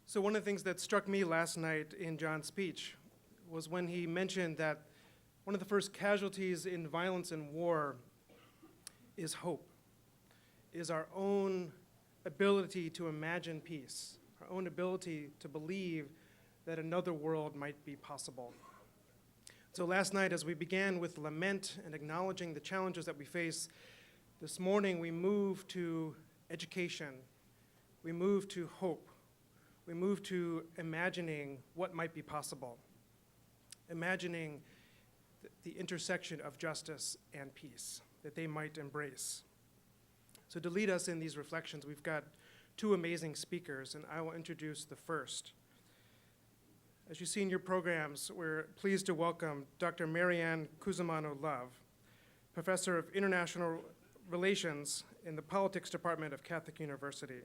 So one of the things that struck me last night in John's speech was when he mentioned that one of the first casualties in violence and war is hope, is our own ability to imagine peace, our own ability to believe that another world might be possible. So last night, as we began with lament and acknowledging the challenges that we face, this morning we move to education, we move to hope, we move to imagining what might be possible, imagining the intersection of justice and peace that they might embrace. So to lead us in these reflections, we've got two amazing speakers, and I will introduce the first. As you see in your programs, we're pleased to welcome Dr. Maryann Cusimano Love, Professor of International Relations in the Politics Department of Catholic University.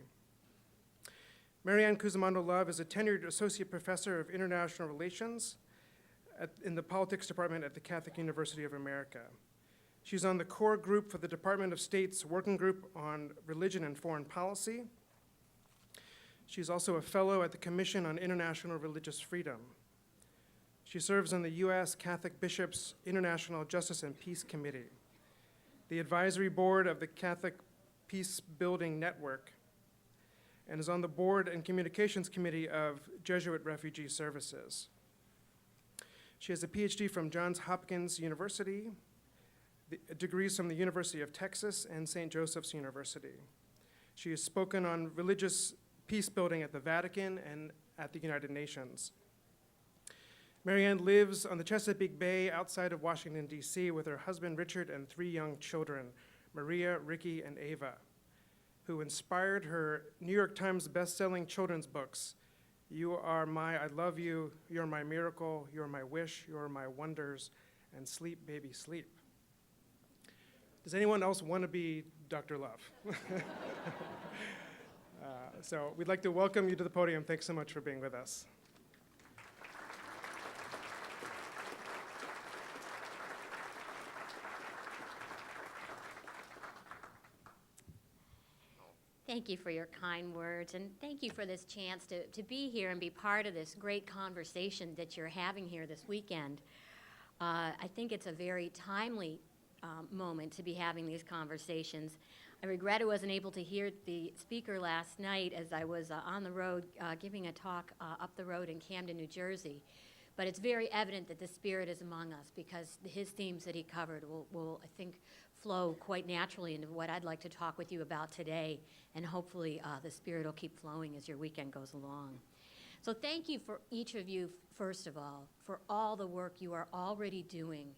Maryann Cusimano Love is a tenured Associate Professor of International Relations in the Politics Department at the Catholic University of America. She's on the core group for the Department of State's Working Group on Religion and Foreign Policy. She's also a fellow at the Commission on International Religious Freedom. She serves on the U.S. Catholic Bishops' International Justice and Peace Committee, the advisory board of the Catholic Peace Building Network, and is on the board and communications committee of Jesuit Refugee Services. She has a PhD from Johns Hopkins University, degrees from the University of Texas and St. Joseph's University. She has spoken on religious peace building at the Vatican and at the United Nations. Maryann lives on the Chesapeake Bay outside of Washington, D.C. with her husband Richard and three young children, Maria, Ricky, and Ava, who inspired her New York Times best-selling children's books, You Are My I Love You, You're My Miracle, You're My Wish, You're My Wonders, and Sleep, Baby, Sleep. Does anyone else want to be Dr. Love? So we'd like to welcome you to the podium. Thanks so much for being with us. Thank you for your kind words, and thank you for this chance to be here and be part of this great conversation that you're having here this weekend. I think it's a very timely moment to be having these conversations. I regret I wasn't able to hear the speaker last night as I was on the road giving a talk up the road in Camden, New Jersey. But it's very evident that the Spirit is among us because his themes that he covered will I think, flow quite naturally into what I'd like to talk with you about today. And hopefully the Spirit will keep flowing as your weekend goes along. So thank you for each of you, first of all, for all the work you are already doing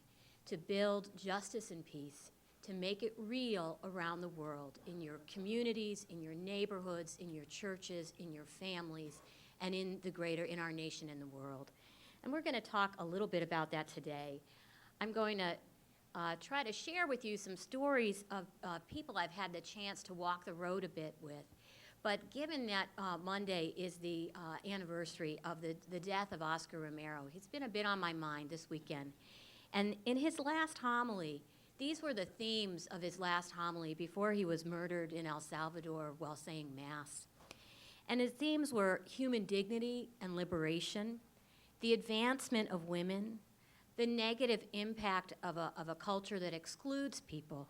to build justice and peace, to make it real around the world, in your communities, in your neighborhoods, in your churches, in your families, and in our nation and the world. And we're going to talk a little bit about that today. I'm going to try to share with you some stories of people I've had the chance to walk the road a bit with. But given that Monday is the anniversary of the death of Oscar Romero, he's been a bit on my mind this weekend. And in his last homily, these were the themes of his last homily before he was murdered in El Salvador while saying Mass. And his themes were human dignity and liberation, the advancement of women, the negative impact of a culture that excludes people,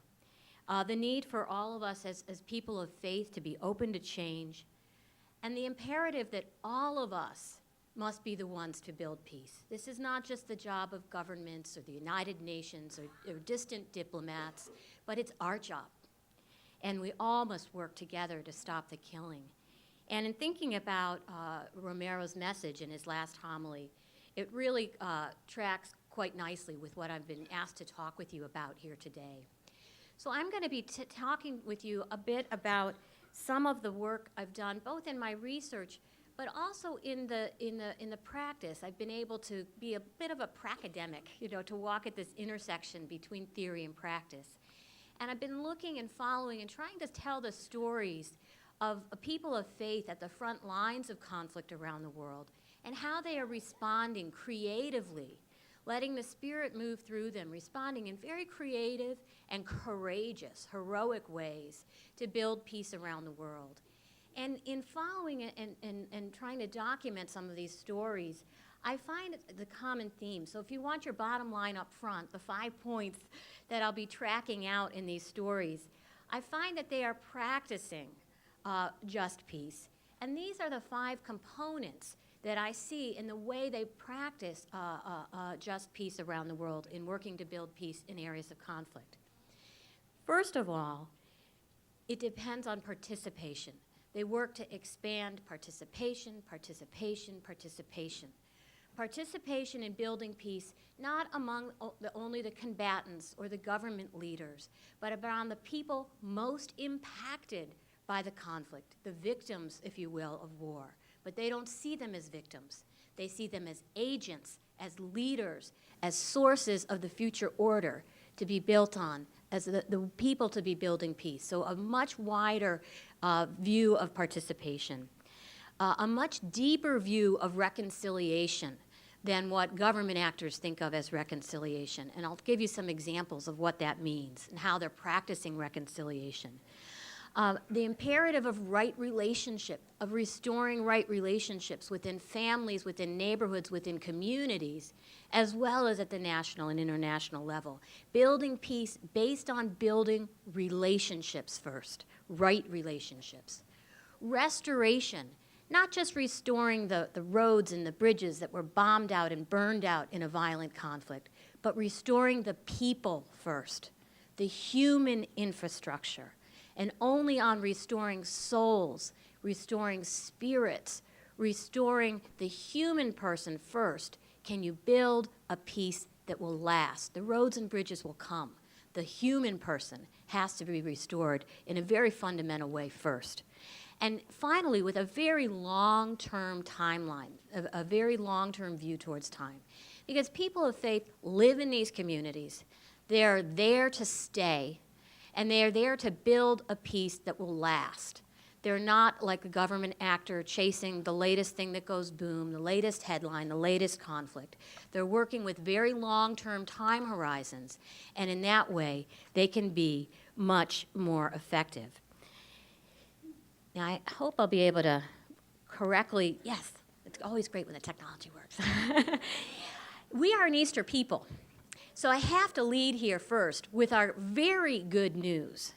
the need for all of us as people of faith to be open to change, and the imperative that all of us must be the ones to build peace. This is not just the job of governments or the United Nations or distant diplomats, but it's our job. And we all must work together to stop the killing. And in thinking about Romero's message in his last homily, it really tracks quite nicely with what I've been asked to talk with you about here today. So I'm going to be talking with you a bit about some of the work I've done, both in my research, but also in the practice. I've been able to be a bit of a pracademic, to walk at this intersection between theory and practice. And I've been looking and following and trying to tell the stories of people of faith at the front lines of conflict around the world and how they are responding creatively, letting the Spirit move through them, responding in very creative and courageous, heroic ways to build peace around the world. And in following it and trying to document some of these stories, I find the common theme. So if you want your bottom line up front, the 5 points that I'll be tracking out in these stories, I find that they are practicing just peace. And these are the 5 components that I see in the way they practice just peace around the world in working to build peace in areas of conflict. First of all, it depends on participation. They work to expand participation, participation, participation. Participation in building peace, not among only the combatants or the government leaders, but around the people most impacted by the conflict, the victims, if you will, of war. But they don't see them as victims. They see them as agents, as leaders, as sources of the future order to be built on, as the people to be building peace. So a much wider view of participation, a much deeper view of reconciliation than what government actors think of as reconciliation. And I'll give you some examples of what that means and how they're practicing reconciliation. The imperative of right relationship, of restoring right relationships within families, within neighborhoods, within communities, as well as at the national and international level. Building peace based on building relationships first, right relationships. Restoration, not just restoring the roads and the bridges that were bombed out and burned out in a violent conflict, but restoring the people first, the human infrastructure. And only on restoring souls, restoring spirits, restoring the human person first can you build a peace that will last. The roads and bridges will come. The human person has to be restored in a very fundamental way first. And finally, with a very long-term timeline, a very long-term view towards time. Because people of faith live in these communities. They're there to stay. And they are there to build a peace that will last. They're not like a government actor chasing the latest thing that goes boom, the latest headline, the latest conflict. They're working with very long-term time horizons, and in that way, they can be much more effective. Now, I hope I'll be able to correctly, yes, it's always great when the technology works. We are an Easter people. So I have to lead here first with our very good news.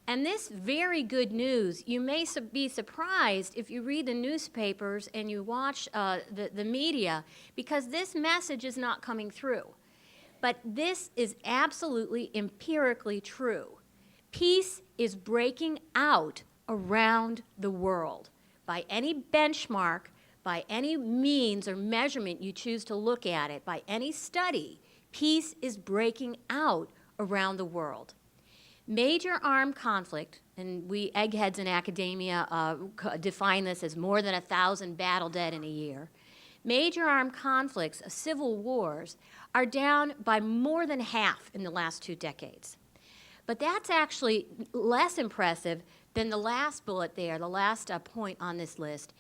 And this very good news, you may be surprised if you read the newspapers and you watch the media, because this message is not coming through. But this is absolutely empirically true. Peace is breaking out around the world. By any benchmark, by any means or measurement you choose to look at it, by any study, peace is breaking out around the world. Major armed conflict, and we eggheads in academia define this as more than 1,000 battle dead in a year. Major armed conflicts, civil wars, are down by more than half in the last 2 decades. But that's actually less impressive than the last bullet there, the last point on this list.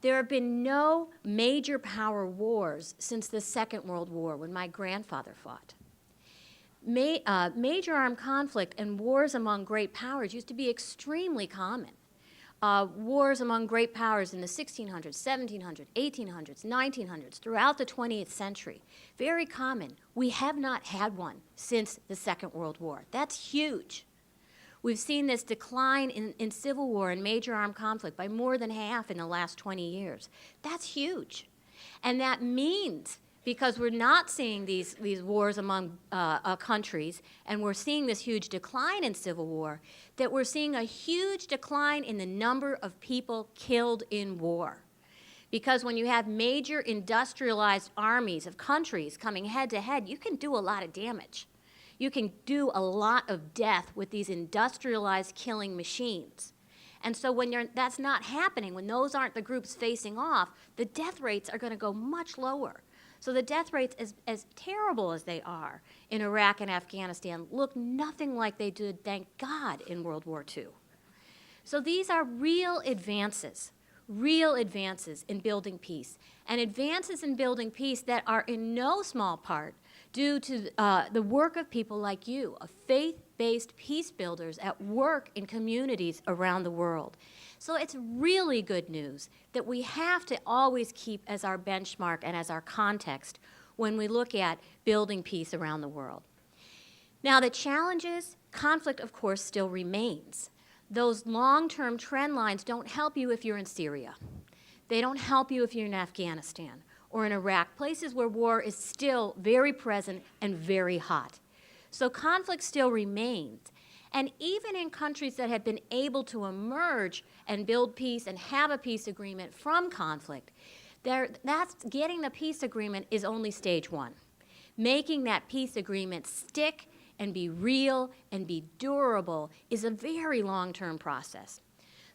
There have been no major power wars since the Second World War, when my grandfather fought. Major armed conflict and wars among great powers used to be extremely common. Wars among great powers in the 1600s, 1700s, 1800s, 1900s, throughout the 20th century, very common. We have not had one since the Second World War. That's huge. We've seen this decline in civil war and major armed conflict by more than half in the last 20 years. That's huge. And that means, because we're not seeing these wars among countries, and we're seeing this huge decline in civil war, that we're seeing a huge decline in the number of people killed in war. Because when you have major industrialized armies of countries coming head to head, you can do a lot of damage. You can do a lot of death with these industrialized killing machines. And so when that's not happening, when those aren't the groups facing off, the death rates are going to go much lower. So the death rates, as terrible as they are in Iraq and Afghanistan, look nothing like they did, thank God, in World War II. So these are real advances in building peace, and advances in building peace that are in no small part due to the work of people like you, of faith-based peace builders at work in communities around the world. So it's really good news that we have to always keep as our benchmark and as our context when we look at building peace around the world. Now, the challenges, conflict, of course, still remains. Those long-term trend lines don't help you if you're in Syria. They don't help you if you're in Afghanistan or in Iraq, places where war is still very present and very hot. So conflict still remains. And even in countries that have been able to emerge and build peace and have a peace agreement from conflict, getting the peace agreement is only stage one. Making that peace agreement stick and be real and be durable is a very long-term process.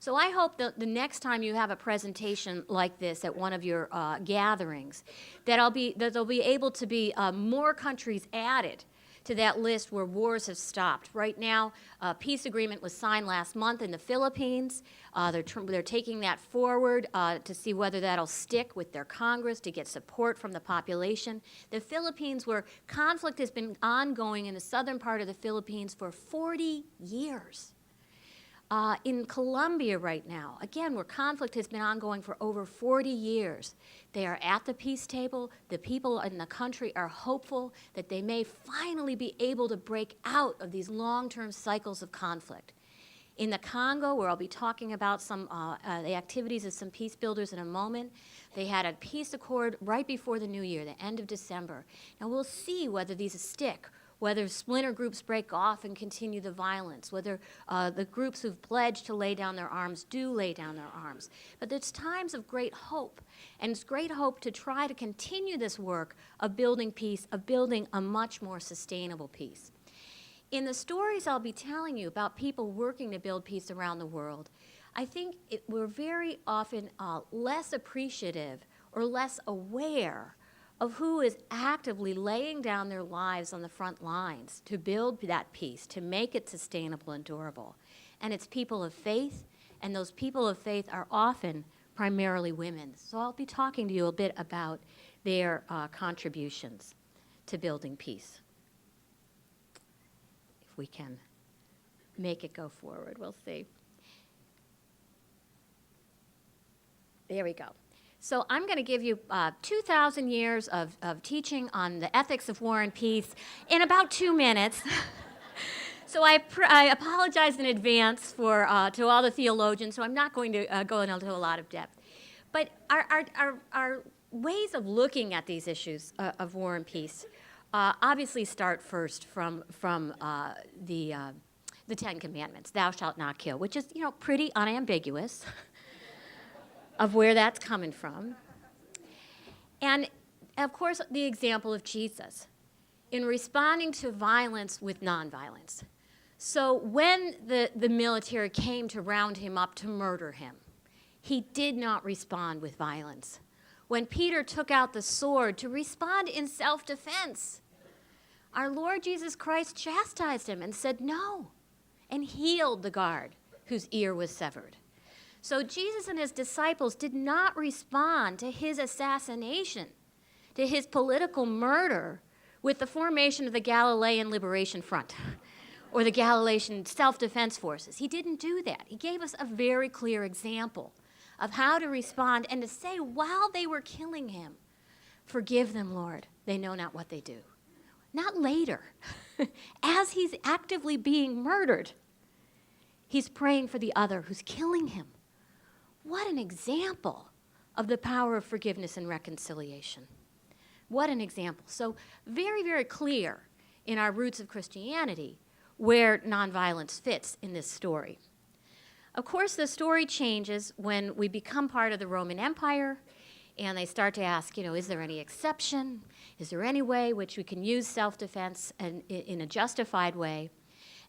So I hope that the next time you have a presentation like this at one of your gatherings, that there'll be able to be more countries added to that list where wars have stopped. Right now, a peace agreement was signed last month in the Philippines. They're taking that forward to see whether that'll stick with their Congress to get support from the population. The Philippines, where conflict has been ongoing in the southern part of the Philippines for 40 years. In Colombia right now, again, where conflict has been ongoing for over 40 years, they are at the peace table. The people in the country are hopeful that they may finally be able to break out of these long-term cycles of conflict. In the Congo, where I'll be talking about some the activities of some peace builders in a moment, they had a peace accord right before the new year, the end of December. Now we'll see whether these stick, whether splinter groups break off and continue the violence, whether the groups who've pledged to lay down their arms do lay down their arms. But there's times of great hope, and it's great hope to try to continue this work of building peace, of building a much more sustainable peace. In the stories I'll be telling you about people working to build peace around the world, I think we're very often less appreciative or less aware of who is actively laying down their lives on the front lines to build that peace, to make it sustainable and durable. And it's people of faith, and those people of faith are often primarily women. So I'll be talking to you a bit about their contributions to building peace. If we can make it go forward, we'll see. There we go. So I'm going to give you 2,000 years of teaching on the ethics of war and peace in about 2 minutes. So I apologize in advance to all the theologians, so I'm not going to go into a lot of depth. But our ways of looking at these issues of war and peace obviously start first from the Ten Commandments, thou shalt not kill, which is, pretty unambiguous of where that's coming from. And, of course, the example of Jesus in responding to violence with nonviolence. So when the military came to round him up to murder him, he did not respond with violence. When Peter took out the sword to respond in self-defense, our Lord Jesus Christ chastised him and said no, and healed the guard whose ear was severed. So Jesus and his disciples did not respond to his assassination, to his political murder, with the formation of the Galilean Liberation Front or the Galilean Self-Defense Forces. He didn't do that. He gave us a very clear example of how to respond and to say while they were killing him, forgive them, Lord, they know not what they do. Not later. As he's actively being murdered, he's praying for the other who's killing him. What an example of the power of forgiveness and reconciliation. What an example. So very, very clear in our roots of Christianity where nonviolence fits in this story. Of course, the story changes when we become part of the Roman Empire and they start to ask, is there any exception? Is there any way which we can use self-defense in a justified way?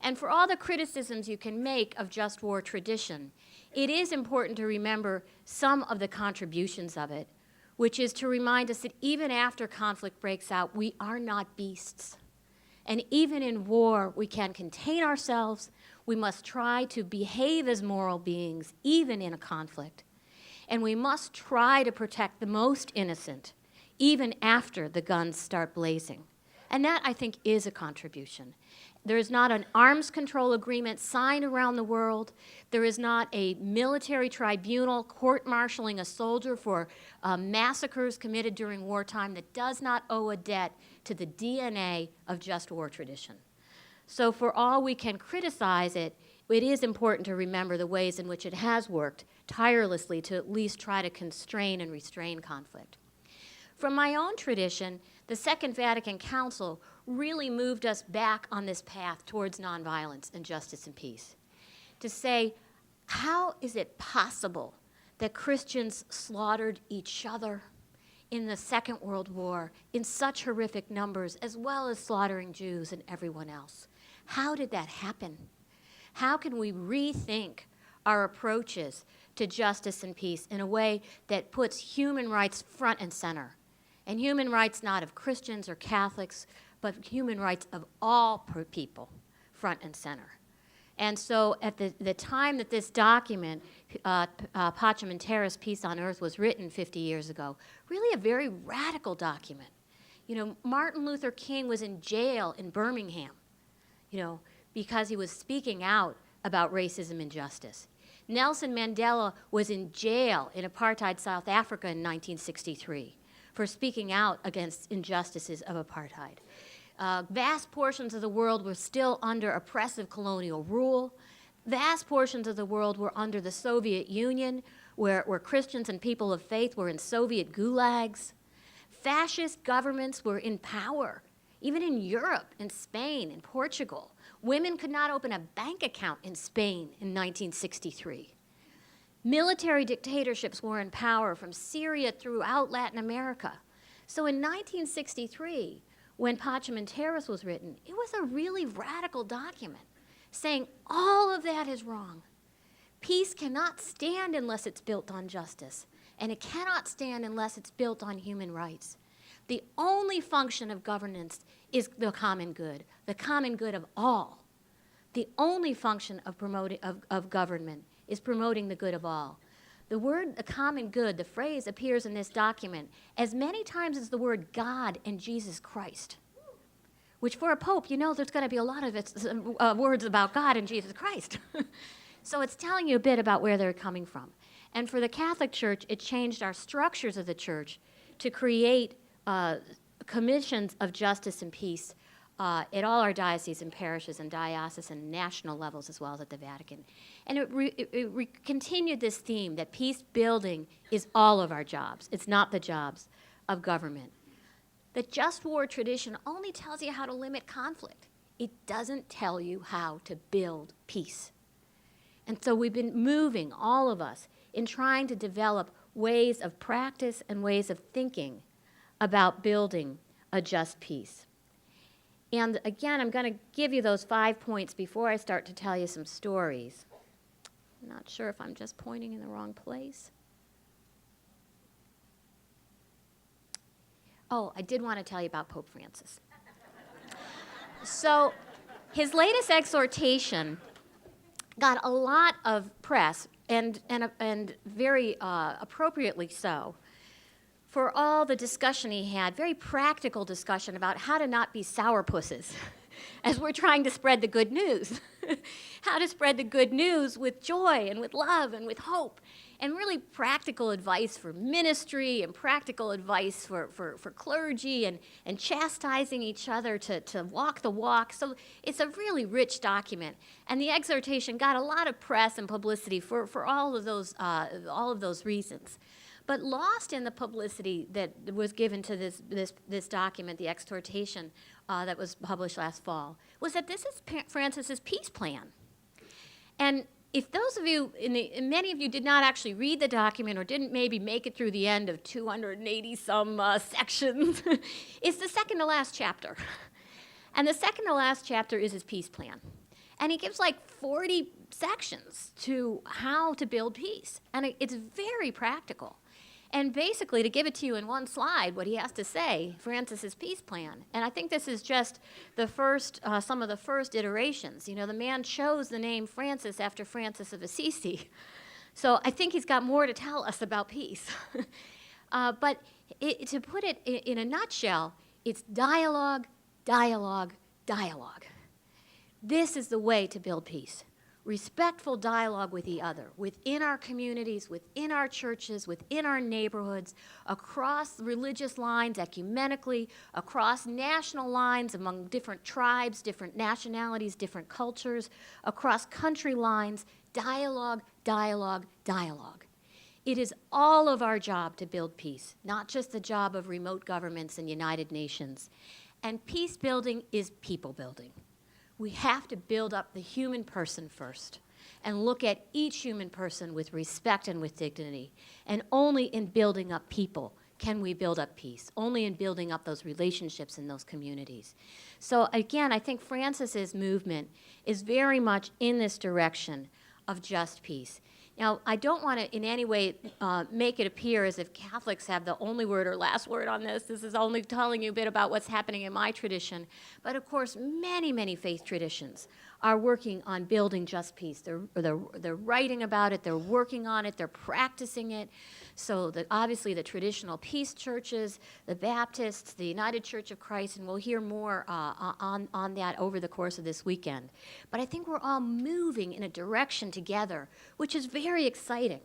And for all the criticisms you can make of just war tradition, it is important to remember some of the contributions of it, which is to remind us that even after conflict breaks out, we are not beasts. And even in war, we can contain ourselves. We must try to behave as moral beings, even in a conflict. And we must try to protect the most innocent, even after the guns start blazing. And that, I think, is a contribution. There is not an arms control agreement signed around the world. There is not a military tribunal court-martialing a soldier for massacres committed during wartime that does not owe a debt to the DNA of just war tradition. So for all we can criticize it, it is important to remember the ways in which it has worked tirelessly to at least try to constrain and restrain conflict. From my own tradition, the Second Vatican Council really moved us back on this path towards nonviolence and justice and peace. To say, how is it possible that Christians slaughtered each other in the Second World War in such horrific numbers, as well as slaughtering Jews and everyone else? How did that happen? How can we rethink our approaches to justice and peace in a way that puts human rights front and center? And human rights not of Christians or Catholics, but human rights of all people front and center. And so at the time that this document, Pacem in Terris, Peace on Earth, was written 50 years ago, really a very radical document. You know, Martin Luther King was in jail in Birmingham, you know, because he was speaking out about racism and justice. Nelson Mandela was in jail in apartheid South Africa in 1963 for speaking out against injustices of apartheid. Vast portions of the world were still under oppressive colonial rule. Vast portions of the world were under the Soviet Union, where Christians and people of faith were in Soviet gulags. Fascist governments were in power, even in Europe, in Spain, in Portugal. Women could not open a bank account in Spain in 1963. Military dictatorships were in power from Syria throughout Latin America. So in 1963, when Pacem in Terris was written, it was a really radical document saying all of that is wrong. Peace cannot stand unless it's built on justice, and it cannot stand unless it's built on human rights. The only function of governance is the common good of all. The only function of government is promoting the good of all. The word the common good, the phrase, appears in this document as many times as the word God and Jesus Christ, which for a pope, you know there's going to be a lot of words about God and Jesus Christ. So it's telling you a bit about where they're coming from. And for the Catholic Church, it changed our structures of the church to create commissions of justice and peace at all our dioceses and parishes and dioceses and national levels, as well as at the Vatican. And it continued this theme that peace building is all of our jobs. It's not the jobs of government. The just war tradition only tells you how to limit conflict. It doesn't tell you how to build peace. And so we've been moving, all of us, in trying to develop ways of practice and ways of thinking about building a just peace. And again, I'm going to give you those 5 points before I start to tell you some stories. I'm not sure if I'm just pointing in the wrong place. Oh, I did want to tell you about Pope Francis. So his latest exhortation got a lot of press, and very appropriately so, for all the discussion he had, very practical discussion about how to not be sourpusses as we're trying to spread the good news. How to spread the good news with joy and with love and with hope, and really practical advice for ministry and practical advice for clergy and chastising each other to walk the walk. So it's a really rich document. And the exhortation got a lot of press and publicity for all of those reasons. But lost in the publicity that was given to this document, the exhortation that was published last fall, was that this is Francis's peace plan. And if those of you, many of you did not actually read the document or didn't maybe make it through the end of 280-some sections, it's the second to last chapter. And the second to last chapter is his peace plan. And he gives like 40 sections to how to build peace. And it's very practical. And basically, to give it to you in one slide, what he has to say, Francis's peace plan. And I think this is just the first, some of the first iterations. You know, the man chose the name Francis after Francis of Assisi. So I think he's got more to tell us about peace. But to put it in a nutshell, it's dialogue, dialogue, dialogue. This is the way to build peace. Respectful dialogue with the other, within our communities, within our churches, within our neighborhoods, across religious lines, ecumenically, across national lines, among different tribes, different nationalities, different cultures, across country lines, dialogue, dialogue, dialogue. It is all of our job to build peace, not just the job of remote governments and United Nations. And peace building is people building. We have to build up the human person first and look at each human person with respect and with dignity. And only in building up people can we build up peace, only in building up those relationships in those communities. So again, I think Francis's movement is very much in this direction of just peace. Now, I don't want to in any way make it appear as if Catholics have the only word or last word on this. This is only telling you a bit about what's happening in my tradition. But of course, many, many faith traditions are working on building just peace. They're writing about it, they're working on it, they're practicing it. So obviously the traditional peace churches, the Baptists, the United Church of Christ, and we'll hear more on that over the course of this weekend. But I think we're all moving in a direction together, which is very exciting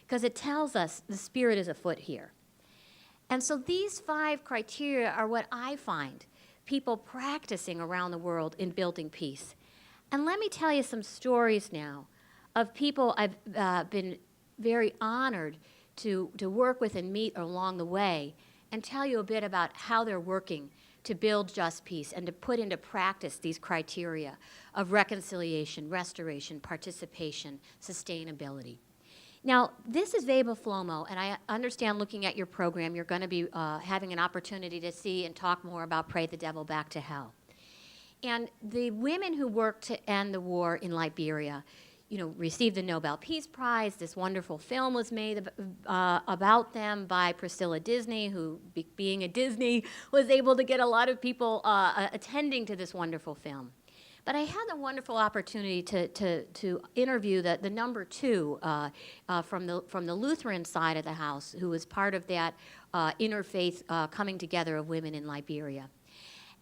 because it tells us the Spirit is afoot here. And so these 5 criteria are what I find people practicing around the world in building peace. And let me tell you some stories now of people I've been very honored to work with and meet along the way and tell you a bit about how they're working to build just peace and to put into practice these criteria of reconciliation, restoration, participation, sustainability. Now, this is Weber Flomo, and I understand looking at your program, you're going to be having an opportunity to see and talk more about Pray the Devil Back to Hell. And the women who worked to end the war in Liberia, received the Nobel Peace Prize. This wonderful film was made about them by Priscilla Disney, who, being a Disney, was able to get a lot of people attending to this wonderful film. But I had the wonderful opportunity to interview the number 2 from the Lutheran side of the house, who was part of that interfaith coming together of women in Liberia.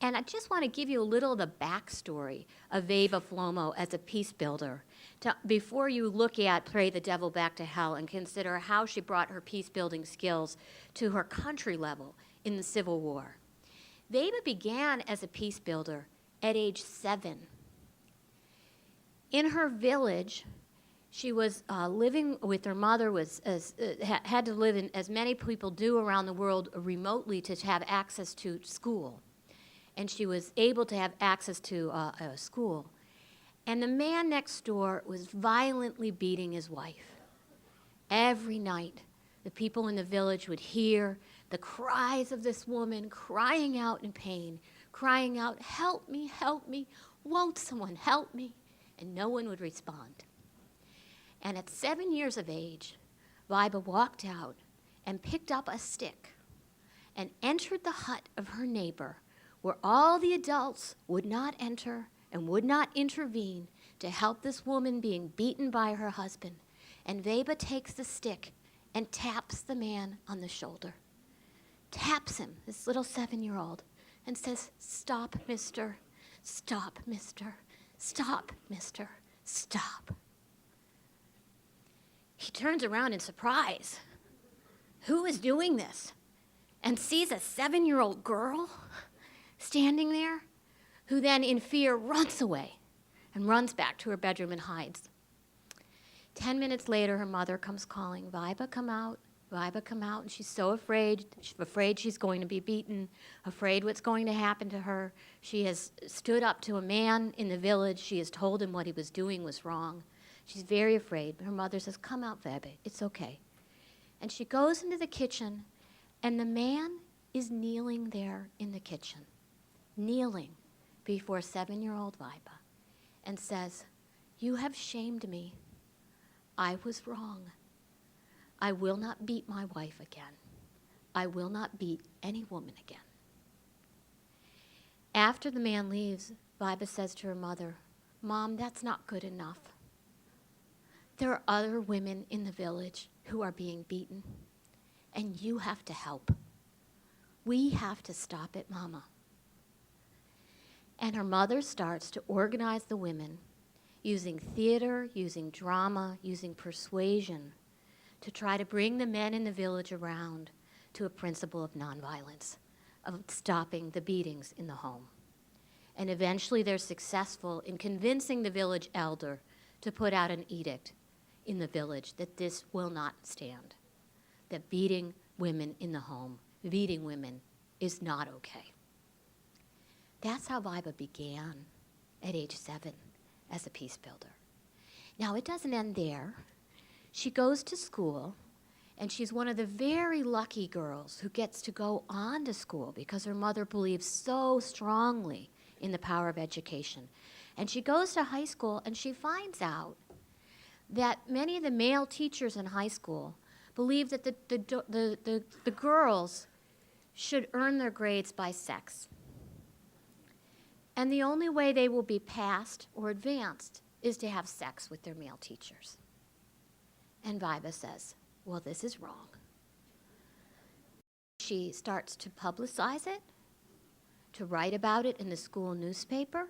And I just want to give you a little of the backstory of Weber Flomo as a peace builder before you look at Pray the Devil Back to Hell and consider how she brought her peace-building skills to her country level in the Civil War. Weber began as a peace builder at age 7. In her village, she was living with her mother, had to live in, as many people do around the world, remotely to have access to school. And she was able to have access to a school. And the man next door was violently beating his wife. Every night, the people in the village would hear the cries of this woman crying out in pain, crying out, help me, won't someone help me? And no one would respond. And at 7 years of age, Viba walked out and picked up a stick and entered the hut of her neighbor, where all the adults would not enter and would not intervene to help this woman being beaten by her husband. And Weber takes the stick and taps the man on the shoulder. Taps him, this little 7-year-old, and says, stop, mister. Stop, mister. Stop, mister. Stop. He turns around in surprise. Who is doing this? And sees a 7-year-old girl standing there, who then in fear runs away and runs back to her bedroom and hides. 10 minutes later, her mother comes calling, Viba, come out, and she's so afraid. She's afraid she's going to be beaten, afraid what's going to happen to her. She has stood up to a man in the village. She has told him what he was doing was wrong. She's very afraid, but her mother says, come out, Viba, it's okay. And she goes into the kitchen, and the man is kneeling there in the kitchen, kneeling before 7-year-old Viba, and says, you have shamed me. I was wrong. I will not beat my wife again. I will not beat any woman again. After the man leaves, Viba says to her mother, Mom, that's not good enough. There are other women in the village who are being beaten, and you have to help. We have to stop it, Mama. And her mother starts to organize the women using theater, using drama, using persuasion to try to bring the men in the village around to a principle of nonviolence, of stopping the beatings in the home. And eventually they're successful in convincing the village elder to put out an edict in the village that this will not stand, that beating women in the home, beating women is not okay. That's how Viva began at age 7 as a peace builder. Now, it doesn't end there. She goes to school, and she's one of the very lucky girls who gets to go on to school because her mother believes so strongly in the power of education. And she goes to high school, and she finds out that many of the male teachers in high school believe that the girls should earn their grades by sex. And the only way they will be passed or advanced is to have sex with their male teachers. And Viva says, well, this is wrong. She starts to publicize it, to write about it in the school newspaper,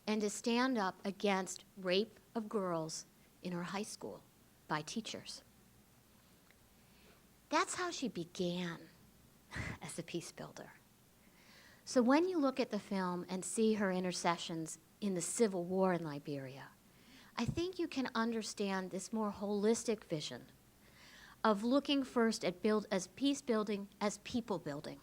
and to stand up against rape of girls in her high school by teachers. That's how she began as a peace builder. So when you look at the film and see her intercessions in the civil war in Liberia, I think you can understand this more holistic vision of looking first at as peace building as people building,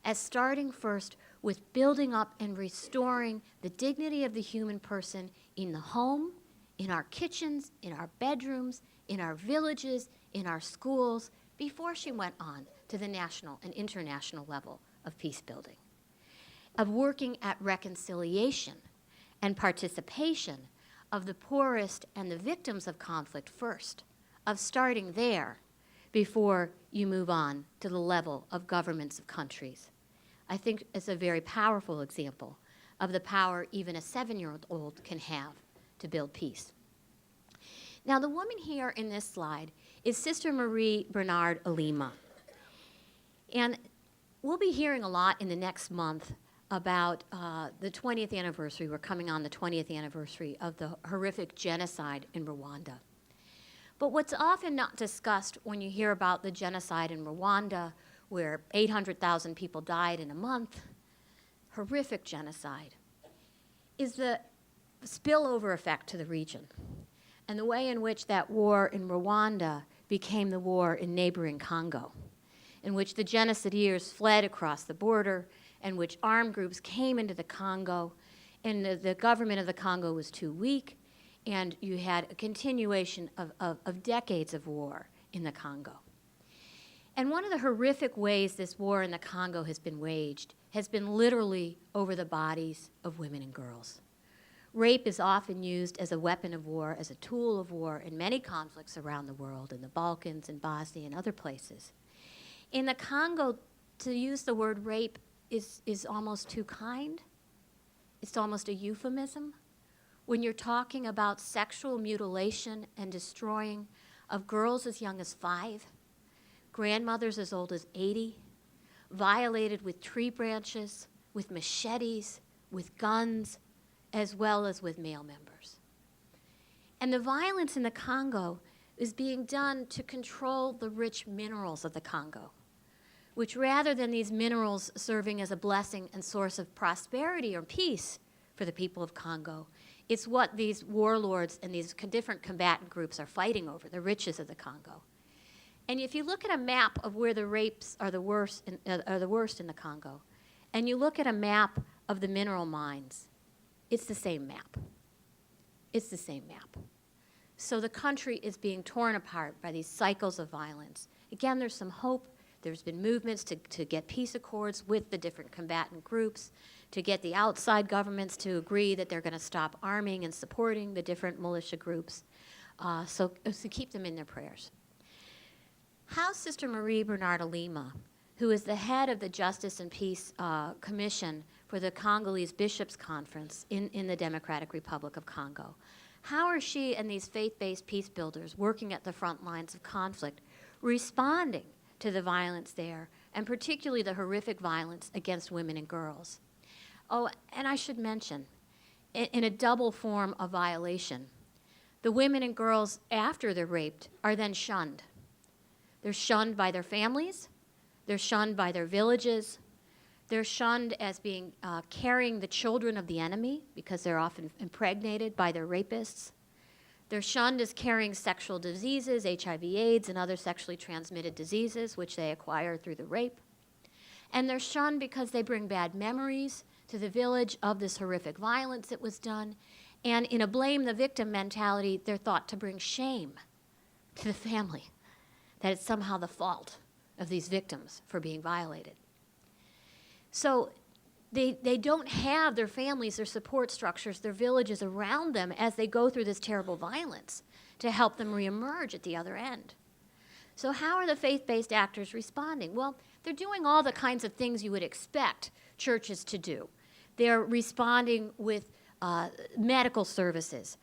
as starting first with building up and restoring the dignity of the human person in the home, in our kitchens, in our bedrooms, in our villages, in our schools, before she went on to the national and international level of peace building, of working at reconciliation and participation of the poorest and the victims of conflict first, of starting there before you move on to the level of governments of countries. I think it's a very powerful example of the power even a 7-year-old can have to build peace. Now, the woman here in this slide is Sister Marie Bernard Alima. And we'll be hearing a lot in the next month about the 20th anniversary. We're coming on the 20th anniversary of the horrific genocide in Rwanda. But what's often not discussed when you hear about the genocide in Rwanda, where 800,000 people died in a month, horrific genocide, is the spillover effect to the region and the way in which that war in Rwanda became the war in neighboring Congo, in which the genocideers fled across the border, and which armed groups came into the Congo, and the government of the Congo was too weak, and you had a continuation of decades of war in the Congo. And one of the horrific ways this war in the Congo has been waged has been literally over the bodies of women and girls. Rape is often used as a weapon of war, as a tool of war in many conflicts around the world, in the Balkans, in Bosnia, and other places. In the Congo, to use the word rape is almost too kind. It's almost a euphemism. When you're talking about sexual mutilation and destroying of girls as young as 5, grandmothers as old as 80, violated with tree branches, with machetes, with guns, as well as with male members. And the violence in the Congo is being done to control the rich minerals of the Congo, which rather than these minerals serving as a blessing and source of prosperity or peace for the people of Congo, it's what these warlords and these different combatant groups are fighting over, the riches of the Congo. And if you look at a map of where the rapes are the worst in the Congo, and you look at a map of the mineral mines, it's the same map. It's the same map. So the country is being torn apart by these cycles of violence. Again, there's some hope. There's been movements to get peace accords with the different combatant groups, to get the outside governments to agree that they're going to stop arming and supporting the different militia groups, so keep them in their prayers. How Sister Marie Bernard Alima, who is the head of the Justice and Peace Commission for the Congolese Bishops' Conference in the Democratic Republic of Congo, how are she and these faith-based peace builders working at the front lines of conflict responding to the violence there, and particularly the horrific violence against women and girls? Oh, and I should mention, in a double form of violation, the women and girls after they're raped are then shunned. They're shunned by their families, they're shunned by their villages, they're shunned as being carrying the children of the enemy because they're often impregnated by their rapists. They're shunned as carrying sexual diseases, HIV/AIDS, and other sexually transmitted diseases, which they acquire through the rape. And they're shunned because they bring bad memories to the village of this horrific violence that was done. And in a blame the victim mentality, they're thought to bring shame to the family, that it's somehow the fault of these victims for being violated. So they don't have their families, their support structures, their villages around them as they go through this terrible violence to help them reemerge at the other end. So how are the faith-based actors responding? Well, they're doing all the kinds of things you would expect churches to do. They're responding with medical services,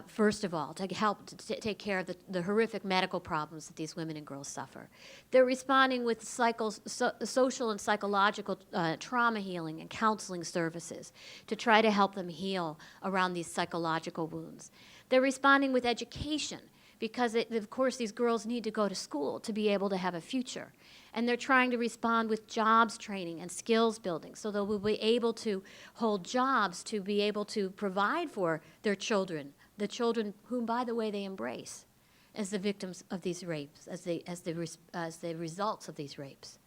first of all, to help to take care of the horrific medical problems that these women and girls suffer. They're responding with social and psychological trauma healing and counseling services to try to help them heal around these psychological wounds. They're responding with education because, of course, these girls need to go to school to be able to have a future. And they're trying to respond with jobs training and skills building so they will be able to hold jobs to be able to provide for their children, the children whom, by the way, they embrace as the victims of these rapes, as the results of these rapes.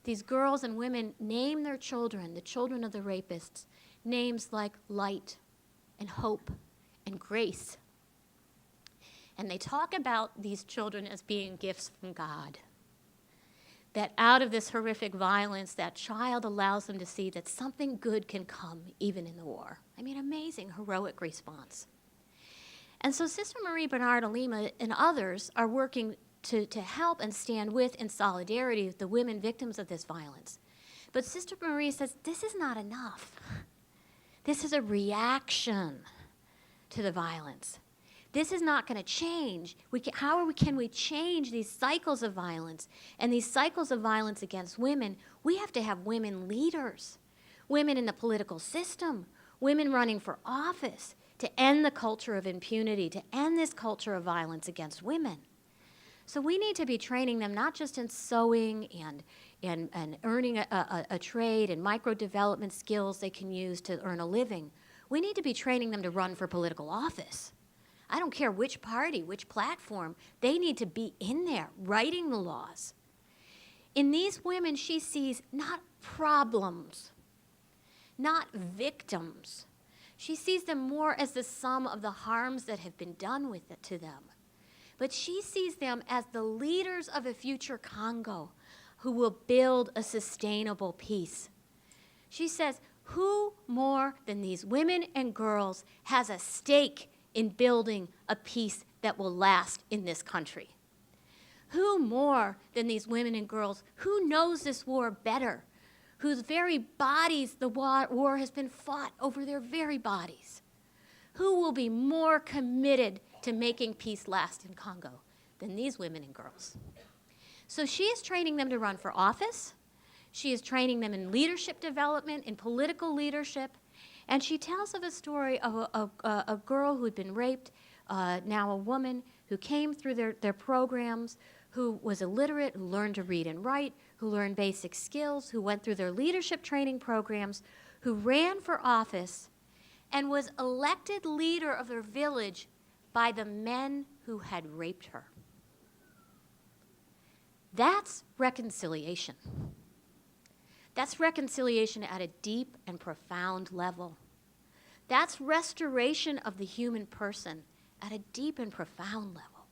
These girls and women name their children, the children of the rapists, names like light and hope and grace. And they talk about these children as being gifts from God. That out of this horrific violence, that child allows them to see that something good can come even in the war. I mean, amazing, heroic response. And so Sister Marie Bernard Alima and others are working to help and stand with in solidarity with the women victims of this violence. But Sister Marie says, this is not enough. This is a reaction to the violence. This is not going to change. How can we change these cycles of violence? And these cycles of violence against women, we have to have women leaders, women in the political system, women running for office to end the culture of impunity, to end this culture of violence against women. So we need to be training them not just in sewing and earning a trade and micro-development skills they can use to earn a living. We need to be training them to run for political office. I don't care which party, which platform, they need to be in there writing the laws. In these women, she sees not problems, not victims. She sees them more as the sum of the harms that have been done to them. But she sees them as the leaders of a future Congo who will build a sustainable peace. She says, who more than these women and girls has a stake in building a peace that will last in this country? Who more than these women and girls who knows this war better, whose very bodies the war has been fought over their very bodies? Who will be more committed to making peace last in Congo than these women and girls? So she is training them to run for office. She is training them in leadership development, in political leadership. And she tells of a story of a girl who had been raped, now a woman, who came through their programs, who was illiterate, who learned to read and write, who learned basic skills, who went through their leadership training programs, who ran for office, and was elected leader of their village by the men who had raped her. That's reconciliation. That's reconciliation at a deep and profound level. That's restoration of the human person at a deep and profound level.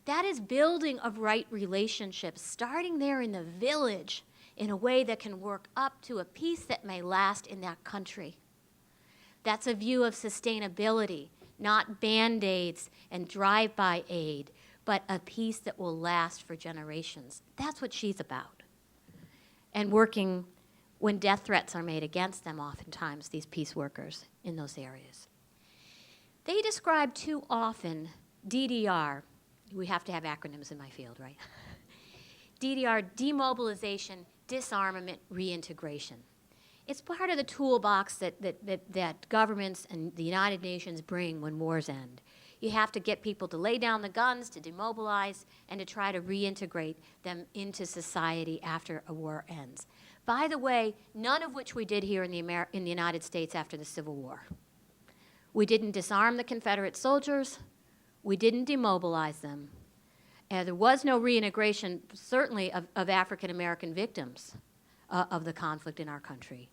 That is building of right relationships, starting there in the village in a way that can work up to a peace that may last in that country. That's a view of sustainability, not Band-Aids and drive-by aid, but a peace that will last for generations. That's what she's about. And working when death threats are made against them oftentimes, these peace workers in those areas. They describe too often DDR. We have to have acronyms in my field, right? DDR, demobilization, disarmament, reintegration. It's part of the toolbox that governments and the United Nations bring when wars end. You have to get people to lay down the guns, to demobilize, and to try to reintegrate them into society after a war ends. By the way, none of which we did here in the United States after the Civil War. We didn't disarm the Confederate soldiers. We didn't demobilize them. There was no reintegration, certainly, of African American victims of the conflict in our country.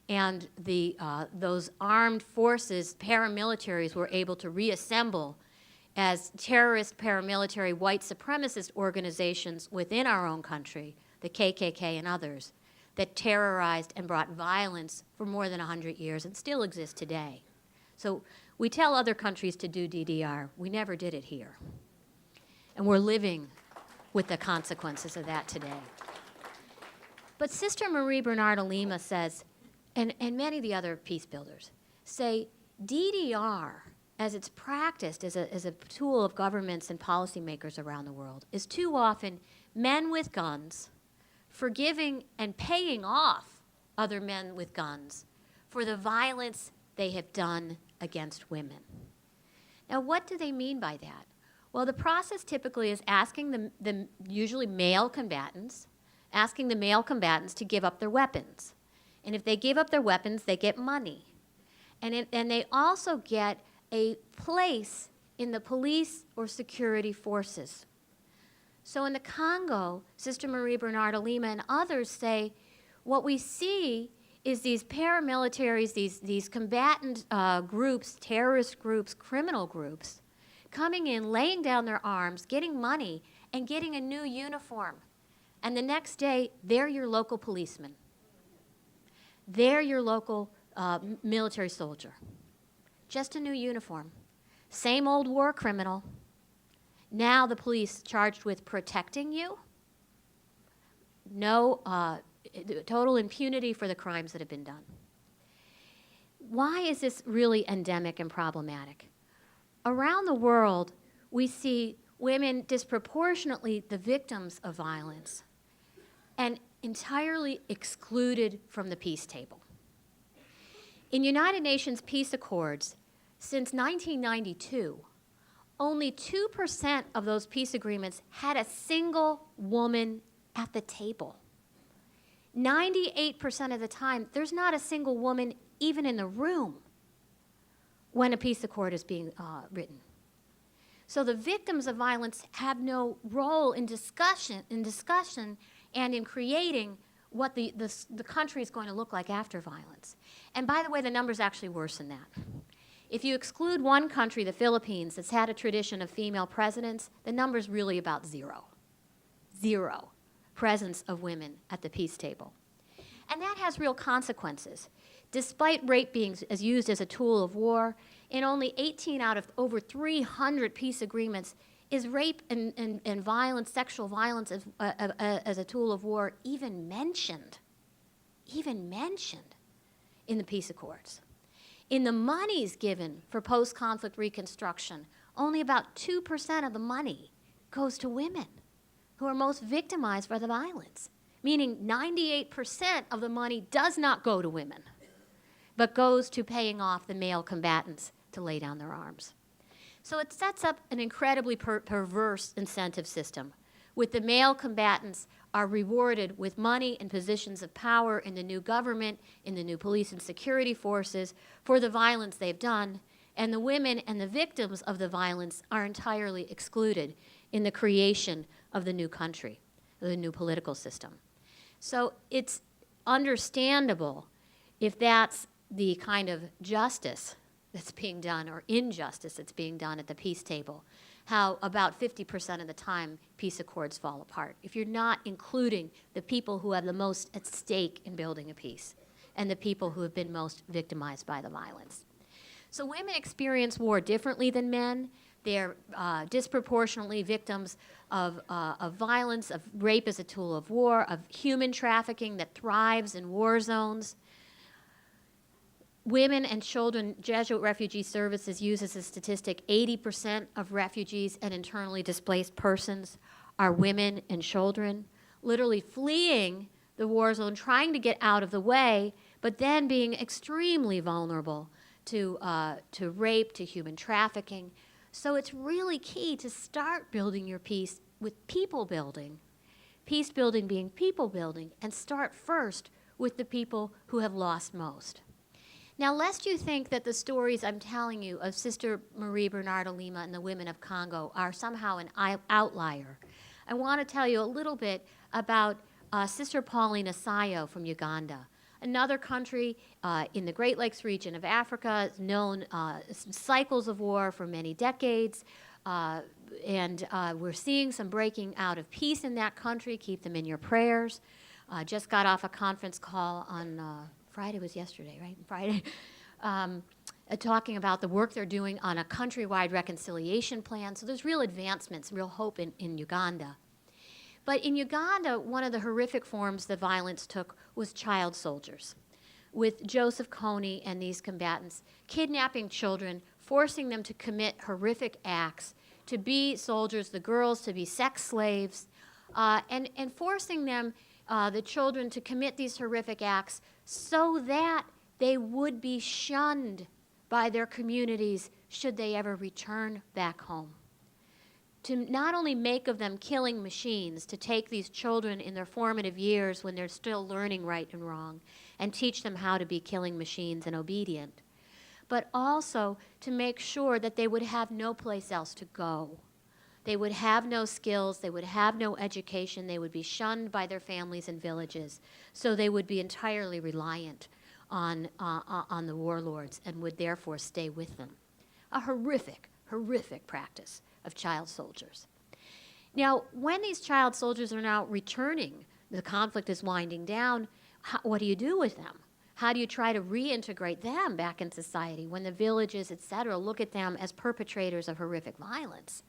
And those armed forces, paramilitaries, were able to reassemble as terrorist paramilitary white supremacist organizations within our own country, the KKK and others, that terrorized and brought violence for more than 100 years and still exist today. So we tell other countries to do DDR. We never did it here. And we're living with the consequences of that today. But Sister Marie Bernarda Lima says, and many of the other peace builders, say DDR, as it's practiced as a tool of governments and policymakers around the world, is too often men with guns forgiving and paying off other men with guns for the violence they have done against women. Now, what do they mean by that? Well, the process typically is asking the usually male combatants, asking the male combatants to give up their weapons. And if they give up their weapons, they get money. And they also get a place in the police or security forces. So in the Congo, Sister Marie Bernarda Lima and others say, what we see is these paramilitaries, these combatant groups, terrorist groups, criminal groups, coming in, laying down their arms, getting money, and getting a new uniform. And the next day, they're your local policeman. They're your local military soldier. Just a new uniform. Same old war criminal. Now the police charged with protecting you. No, total impunity for the crimes that have been done. Why is this really endemic and problematic? Around the world, we see women disproportionately the victims of violence and entirely excluded from the peace table. In United Nations peace accords, since 1992, only 2% of those peace agreements had a single woman at the table. 98% of the time, there's not a single woman even in the room when a peace accord is being written. So the victims of violence have no role in discussion and in creating what the country is going to look like after violence. And by the way, the number's actually worse than that. If you exclude one country, the Philippines, that's had a tradition of female presidents, the number's really about zero. Zero presence of women at the peace table. And that has real consequences. Despite rape being used as a tool of war, in only 18 out of over 300 peace agreements is rape and violence, sexual violence as a tool of war even mentioned in the peace accords. In the monies given for post-conflict reconstruction, only about 2% of the money goes to women who are most victimized by the violence, meaning 98% of the money does not go to women, but goes to paying off the male combatants to lay down their arms. So it sets up an incredibly perverse incentive system, with the male combatants are rewarded with money and positions of power in the new government, in the new police and security forces, for the violence they've done, and the women and the victims of the violence are entirely excluded in the creation of the new country, the new political system. So it's understandable if that's the kind of justice that's being done, or injustice that's being done at the peace table, how about 50% of the time peace accords fall apart, if you're not including the people who have the most at stake in building a peace and the people who have been most victimized by the violence. So women experience war differently than men. They're disproportionately victims of violence, of rape as a tool of war, of human trafficking that thrives in war zones. Women and children, Jesuit Refugee Services uses a statistic, 80% of refugees and internally displaced persons are women and children, literally fleeing the war zone, trying to get out of the way, but then being extremely vulnerable to rape, to human trafficking. So it's really key to start building your peace with people building. Peace building being people building, and start first with the people who have lost most. Now, lest you think that the stories I'm telling you of Sister Marie Bernardo Lima and the women of Congo are somehow an outlier, I want to tell you a little bit about Sister Pauline Asayo from Uganda, another country in the Great Lakes region of Africa, known cycles of war for many decades, and we're seeing some breaking out of peace in that country. Keep them in your prayers. Just got off a conference call on Friday, was yesterday, right? Friday, talking about the work they're doing on a countrywide reconciliation plan. So there's real advancements, real hope in Uganda. But in Uganda, one of the horrific forms the violence took was child soldiers, with Joseph Kony and these combatants kidnapping children, forcing them to commit horrific acts, to be soldiers, the girls to be sex slaves, and forcing them, the children, to commit these horrific acts so that they would be shunned by their communities should they ever return back home. To not only make of them killing machines, to take these children in their formative years when they're still learning right and wrong and teach them how to be killing machines and obedient, but also to make sure that they would have no place else to go. They would have no skills, they would have no education, they would be shunned by their families and villages, so they would be entirely reliant on the warlords and would therefore stay with them. A horrific, horrific practice of child soldiers. Now, when these child soldiers are now returning, the conflict is winding down, what do you do with them? How do you try to reintegrate them back in society when the villages, et cetera, look at them as perpetrators of horrific violence?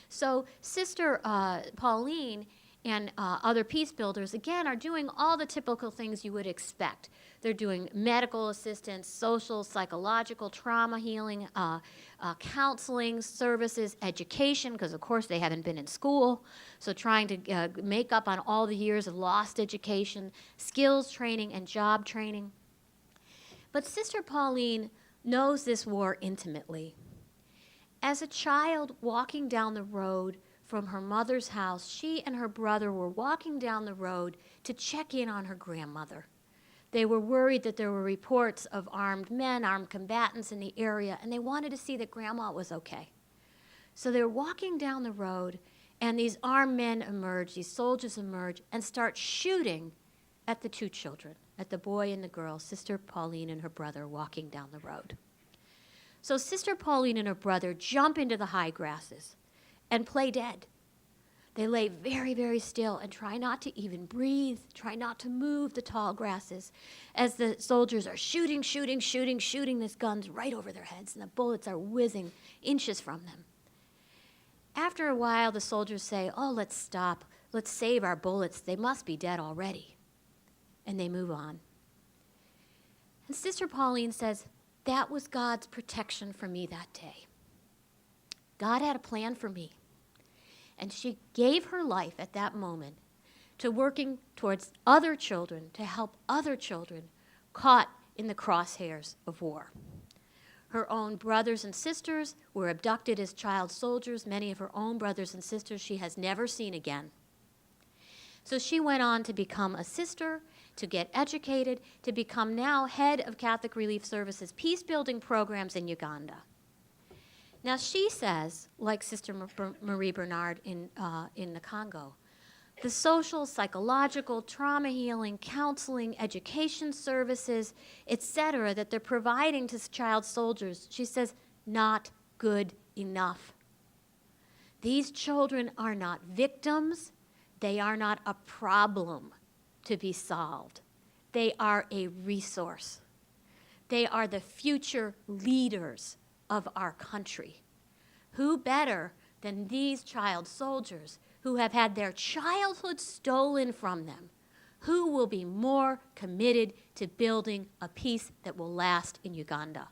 So Sister Pauline and other peace builders, again, are doing all the typical things you would expect. They're doing medical assistance, social, psychological, trauma healing, counseling services, education, because of course they haven't been in school, so trying to make up on all the years of lost education, skills training, and job training. But Sister Pauline knows this war intimately. As a child walking down the road from her mother's house, she and her brother were walking down the road to check in on her grandmother. They were worried that there were reports of armed men, armed combatants in the area, and they wanted to see that Grandma was okay. So they were walking down the road, and these armed men emerge, these soldiers emerge, and start shooting at the two children, at the boy and the girl, Sister Pauline and her brother, walking down the road. So Sister Pauline and her brother jump into the high grasses and play dead. They lay very, very still and try not to even breathe, try not to move the tall grasses as the soldiers are shooting these guns right over their heads, and the bullets are whizzing inches from them. After a while, the soldiers say, "Oh, let's stop. Let's save our bullets. They must be dead already." And they move on. And Sister Pauline says, that was God's protection for me that day. God had a plan for me. And she gave her life at that moment to working towards other children, to help other children caught in the crosshairs of war. Her own brothers and sisters were abducted as child soldiers. Many of her own brothers and sisters she has never seen again. So she went on to become a sister, to get educated, to become now head of Catholic Relief Services peace-building programs in Uganda. Now she says, like Sister Marie Bernard in the Congo, the social, psychological, trauma healing, counseling, education services, etc., that they're providing to child soldiers, she says, not good enough. These children are not victims. They are not a problem to be solved. They are a resource. They are the future leaders of our country. Who better than these child soldiers who have had their childhood stolen from them? Who will be more committed to building a peace that will last in Uganda?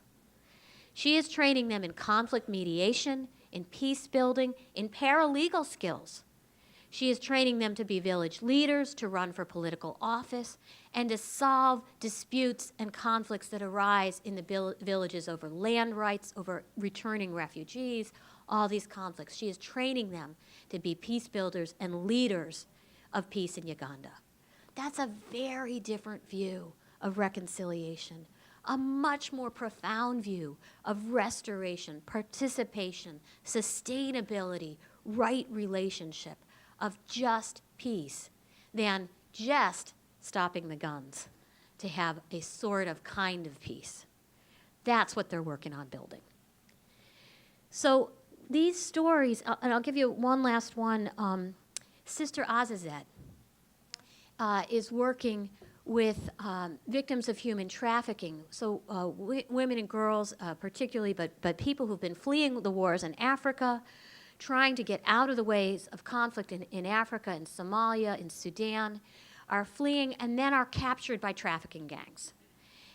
She is training them in conflict mediation, in peace building, in paralegal skills. She is training them to be village leaders, to run for political office, and to solve disputes and conflicts that arise in the villages over land rights, over returning refugees, all these conflicts. She is training them to be peace builders and leaders of peace in Uganda. That's a very different view of reconciliation, a much more profound view of restoration, participation, sustainability, right relationship, of just peace than just stopping the guns to have a sort of kind of peace. That's what they're working on building. So these stories, and I'll give you one last one. Sister Azizet is working with victims of human trafficking, so women and girls particularly, but people who've been fleeing the wars in Africa, trying to get out of the ways of conflict in Africa, in Somalia, in Sudan, are fleeing and then are captured by trafficking gangs.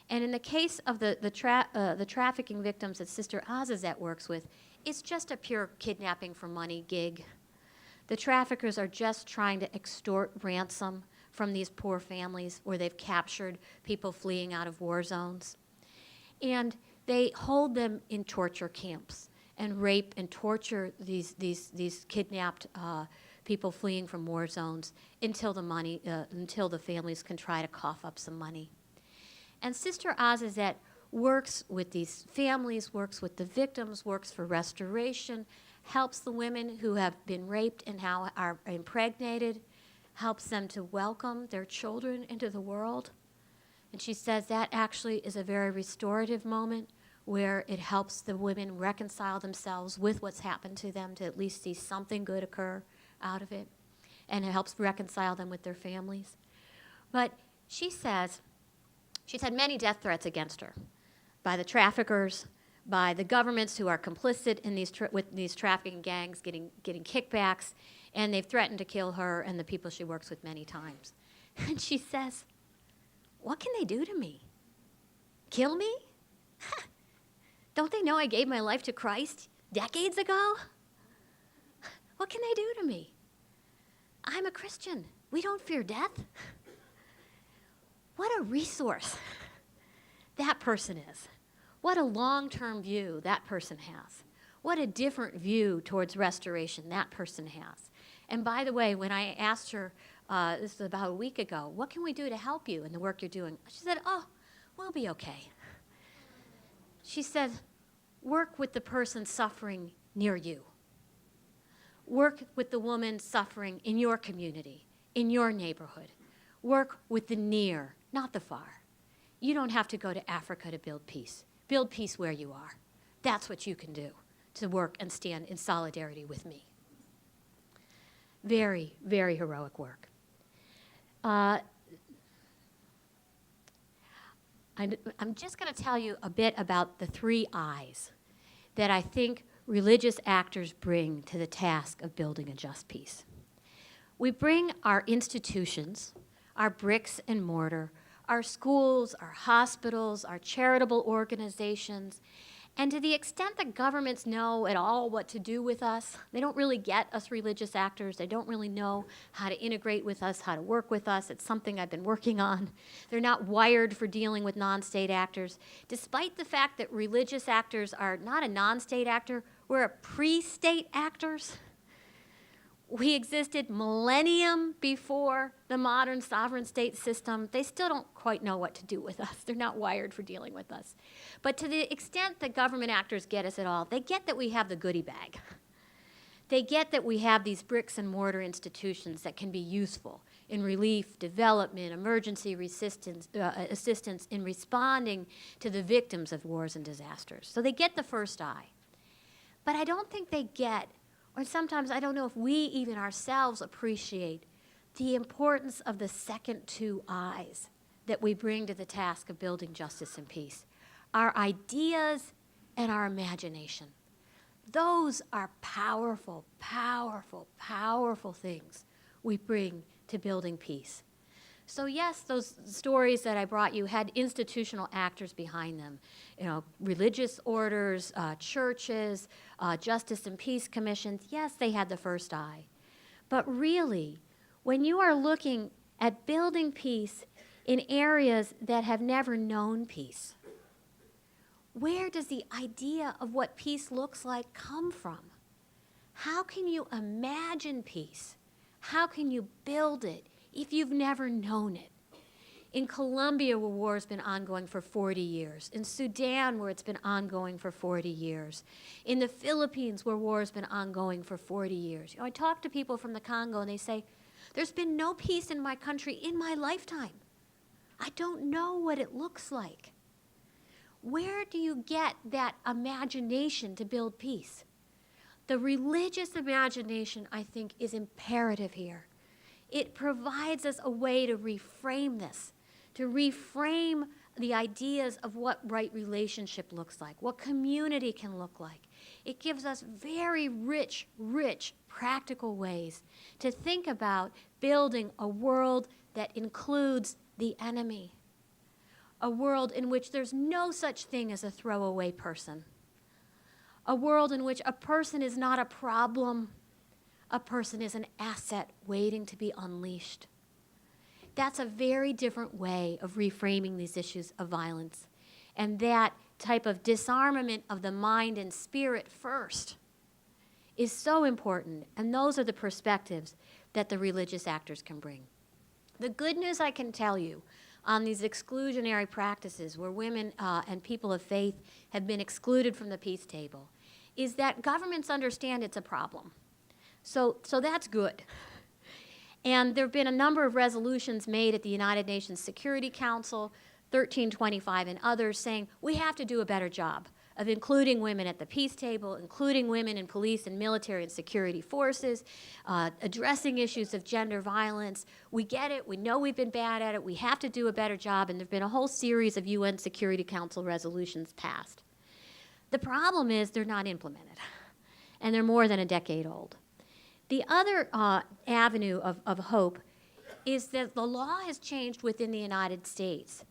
And in the case of the trafficking victims that Sister Azizet works with, it's just a pure kidnapping for money gig. The traffickers are just trying to extort ransom from these poor families where they've captured people fleeing out of war zones. And they hold them in torture camps and rape and torture these kidnapped people fleeing from war zones until the families can try to cough up some money. And Sister Azizet works with these families, works with the victims, works for restoration, helps the women who have been raped and how are impregnated, helps them to welcome their children into the world. And she says that actually is a very restorative moment where it helps the women reconcile themselves with what's happened to them, to at least see something good occur out of it. And it helps reconcile them with their families. But she says she's had many death threats against her by the traffickers, by the governments who are complicit in with these trafficking gangs getting kickbacks, and they've threatened to kill her and the people she works with many times. And she says, what can they do to me? Kill me? Don't they know I gave my life to Christ decades ago? What can they do to me? I'm a Christian. We don't fear death. What a resource that person is. What a long-term view that person has. What a different view towards restoration that person has. And by the way, when I asked her, this was about a week ago, what can we do to help you in the work you're doing? She said, oh, we'll be okay. She said, work with the person suffering near you. Work with the woman suffering in your community, in your neighborhood. Work with the near, not the far. You don't have to go to Africa to build peace. Build peace where you are. That's what you can do to work and stand in solidarity with me. Very, very heroic work. I'm just going to tell you a bit about the 3 I's that I think religious actors bring to the task of building a just peace. We bring our institutions, our bricks and mortar, our schools, our hospitals, our charitable organizations, and to the extent that governments know at all what to do with us, they don't really get us religious actors. They don't really know how to integrate with us, how to work with us. It's something I've been working on. They're not wired for dealing with non-state actors. Despite the fact that religious actors are not a non-state actor, we're a pre-state actors. We existed millennium before the modern sovereign state system. They still don't quite know what to do with us. They're not wired for dealing with us. But to the extent that government actors get us at all, they get that we have the goodie bag. They get that we have these bricks and mortar institutions that can be useful in relief, development, emergency assistance in responding to the victims of wars and disasters. So they get the first I. But I don't think they get, or sometimes I don't know if we even ourselves appreciate the importance of the second 2 I's that we bring to the task of building justice and peace. Our ideas and our imagination. Those are powerful, powerful, powerful things we bring to building peace. So yes, those stories that I brought you had institutional actors behind them. You know, religious orders, churches, justice and peace commissions. Yes, they had the first I. But really, when you are looking at building peace in areas that have never known peace, where does the idea of what peace looks like come from? How can you imagine peace? How can you build it if you've never known it? In Colombia, where war has been ongoing for 40 years. In Sudan, where it's been ongoing for 40 years. In the Philippines, where war has been ongoing for 40 years. You know, I talk to people from the Congo, and they say, there's been no peace in my country in my lifetime. I don't know what it looks like. Where do you get that imagination to build peace? The religious imagination, I think, is imperative here. It provides us a way to reframe this, to reframe the ideas of what right relationship looks like, what community can look like. It gives us very rich, practical ways to think about building a world that includes the enemy, a world in which there's no such thing as a throwaway person, a world in which a person is not a problem, a person is an asset waiting to be unleashed. That's a very different way of reframing these issues of violence. And that type of disarmament of the mind and spirit first is so important. And those are the perspectives that the religious actors can bring. The good news I can tell you on these exclusionary practices where women and people of faith have been excluded from the peace table is that governments understand it's a problem. So that's good. And there have been a number of resolutions made at the United Nations Security Council, 1325 and others, saying we have to do a better job of including women at the peace table, including women in police and military and security forces, addressing issues of gender violence. We get it. We know we've been bad at it. We have to do a better job. And there have been a whole series of UN Security Council resolutions passed. The problem is they're not implemented, and they're more than a decade old. The other avenue of hope is that the law has changed within the United States.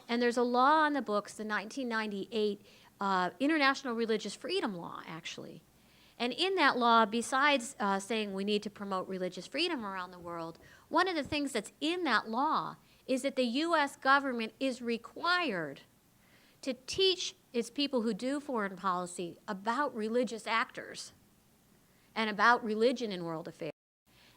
And there's a law on the books, the 1998 International Religious Freedom Law, actually. And in that law, besides saying we need to promote religious freedom around the world, one of the things that's in that law is that the U.S. government is required to teach its people who do foreign policy about religious actors and about religion in world affairs.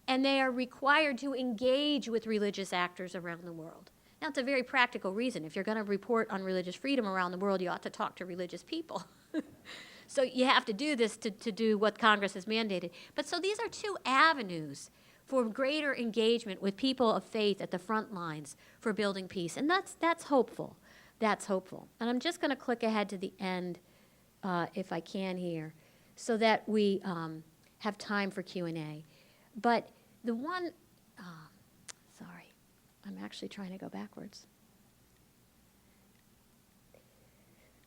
And they are required to engage with religious actors around the world. Now, it's a very practical reason. If you're going to report on religious freedom around the world, you ought to talk to religious people. So you have to do this to do what Congress has mandated. But so these are two avenues for greater engagement with people of faith at the front lines for building peace. And that's hopeful. That's hopeful. And I'm just going to click ahead to the end, if I can here, so that we have time for Q&A. But the one, sorry, I'm actually trying to go backwards.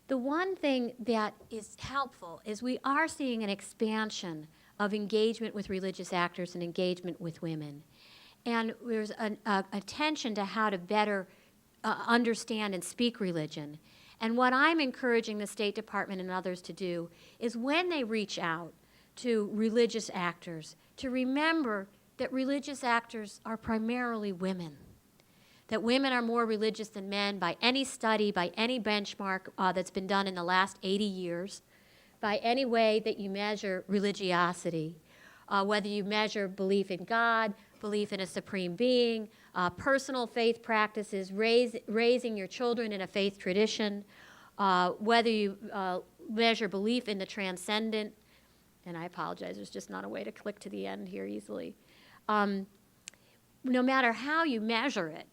The one thing that is helpful is we are seeing an expansion of engagement with religious actors and engagement with women. And there's an attention to how to better understand and speak religion. And what I'm encouraging the State Department and others to do is when they reach out to religious actors, to remember that religious actors are primarily women, that women are more religious than men by any study, by any benchmark that's been done in the last 80 years, by any way that you measure religiosity, whether you measure belief in God, belief in a supreme being, personal faith practices, raising your children in a faith tradition, whether you measure belief in the transcendent. And I apologize, there's just not a way to click to the end here easily. No matter how you measure it,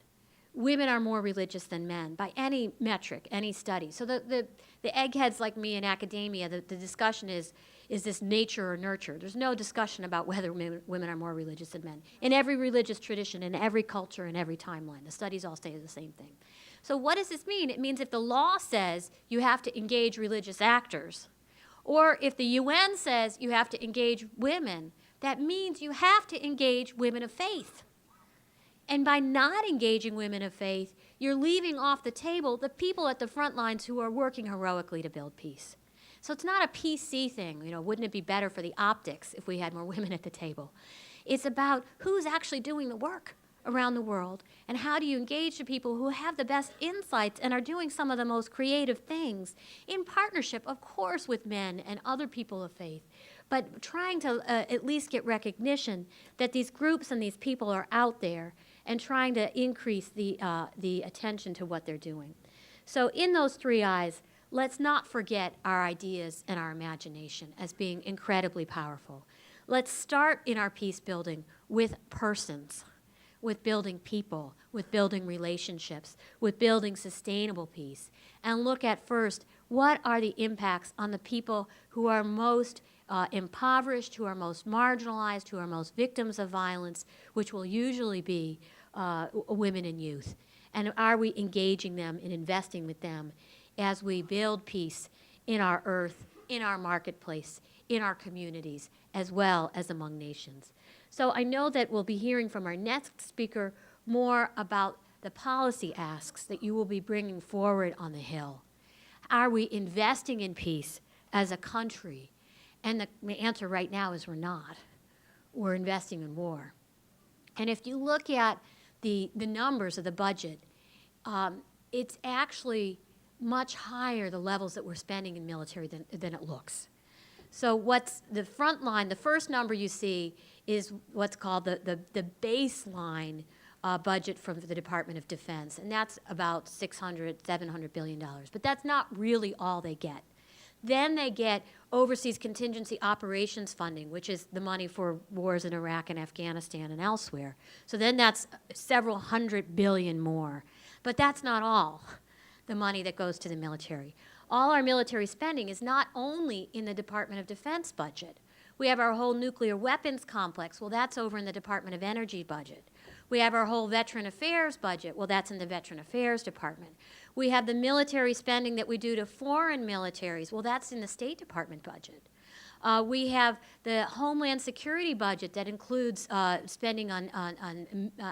women are more religious than men by any metric, any study. So the eggheads like me in academia, the discussion is this nature or nurture? There's no discussion about whether women are more religious than men. In every religious tradition, in every culture, in every timeline, the studies all say the same thing. So what does this mean? It means if the law says you have to engage religious actors, or if the UN says you have to engage women, that means you have to engage women of faith. And by not engaging women of faith, you're leaving off the table the people at the front lines who are working heroically to build peace. So it's not a PC thing, wouldn't it be better for the optics if we had more women at the table? It's about who's actually doing the work around the world, and how do you engage the people who have the best insights and are doing some of the most creative things in partnership, of course, with men and other people of faith, but trying to at least get recognition that these groups and these people are out there and trying to increase the attention to what they're doing. So in those three I's, let's not forget our ideas and our imagination as being incredibly powerful. Let's start in our peace building with persons, with building people, with building relationships, with building sustainable peace, and look at first, what are the impacts on the people who are most impoverished, who are most marginalized, who are most victims of violence, which will usually be women and youth. And are we engaging them and investing with them as we build peace in our earth, in our marketplace, in our communities, as well as among nations? So I know that we'll be hearing from our next speaker more about the policy asks that you will be bringing forward on the Hill. Are we investing in peace as a country? And the answer right now is we're not. We're investing in war. And if you look at the numbers of the budget, it's actually much higher, the levels that we're spending in military than it looks. So what's the front line, the first number you see is what's called the baseline budget from the Department of Defense, and that's about $600, $700 billion. But that's not really all they get. Then they get overseas contingency operations funding, which is the money for wars in Iraq and Afghanistan and elsewhere. So then that's several hundred billion more. But that's not all the money that goes to the military. All our military spending is not only in the Department of Defense budget. We have our whole nuclear weapons complex. Well, that's over in the Department of Energy budget. We have our whole Veteran Affairs budget. Well, that's in the Veteran Affairs Department. We have the military spending that we do to foreign militaries. Well, that's in the State Department budget. We have the Homeland Security budget that includes spending on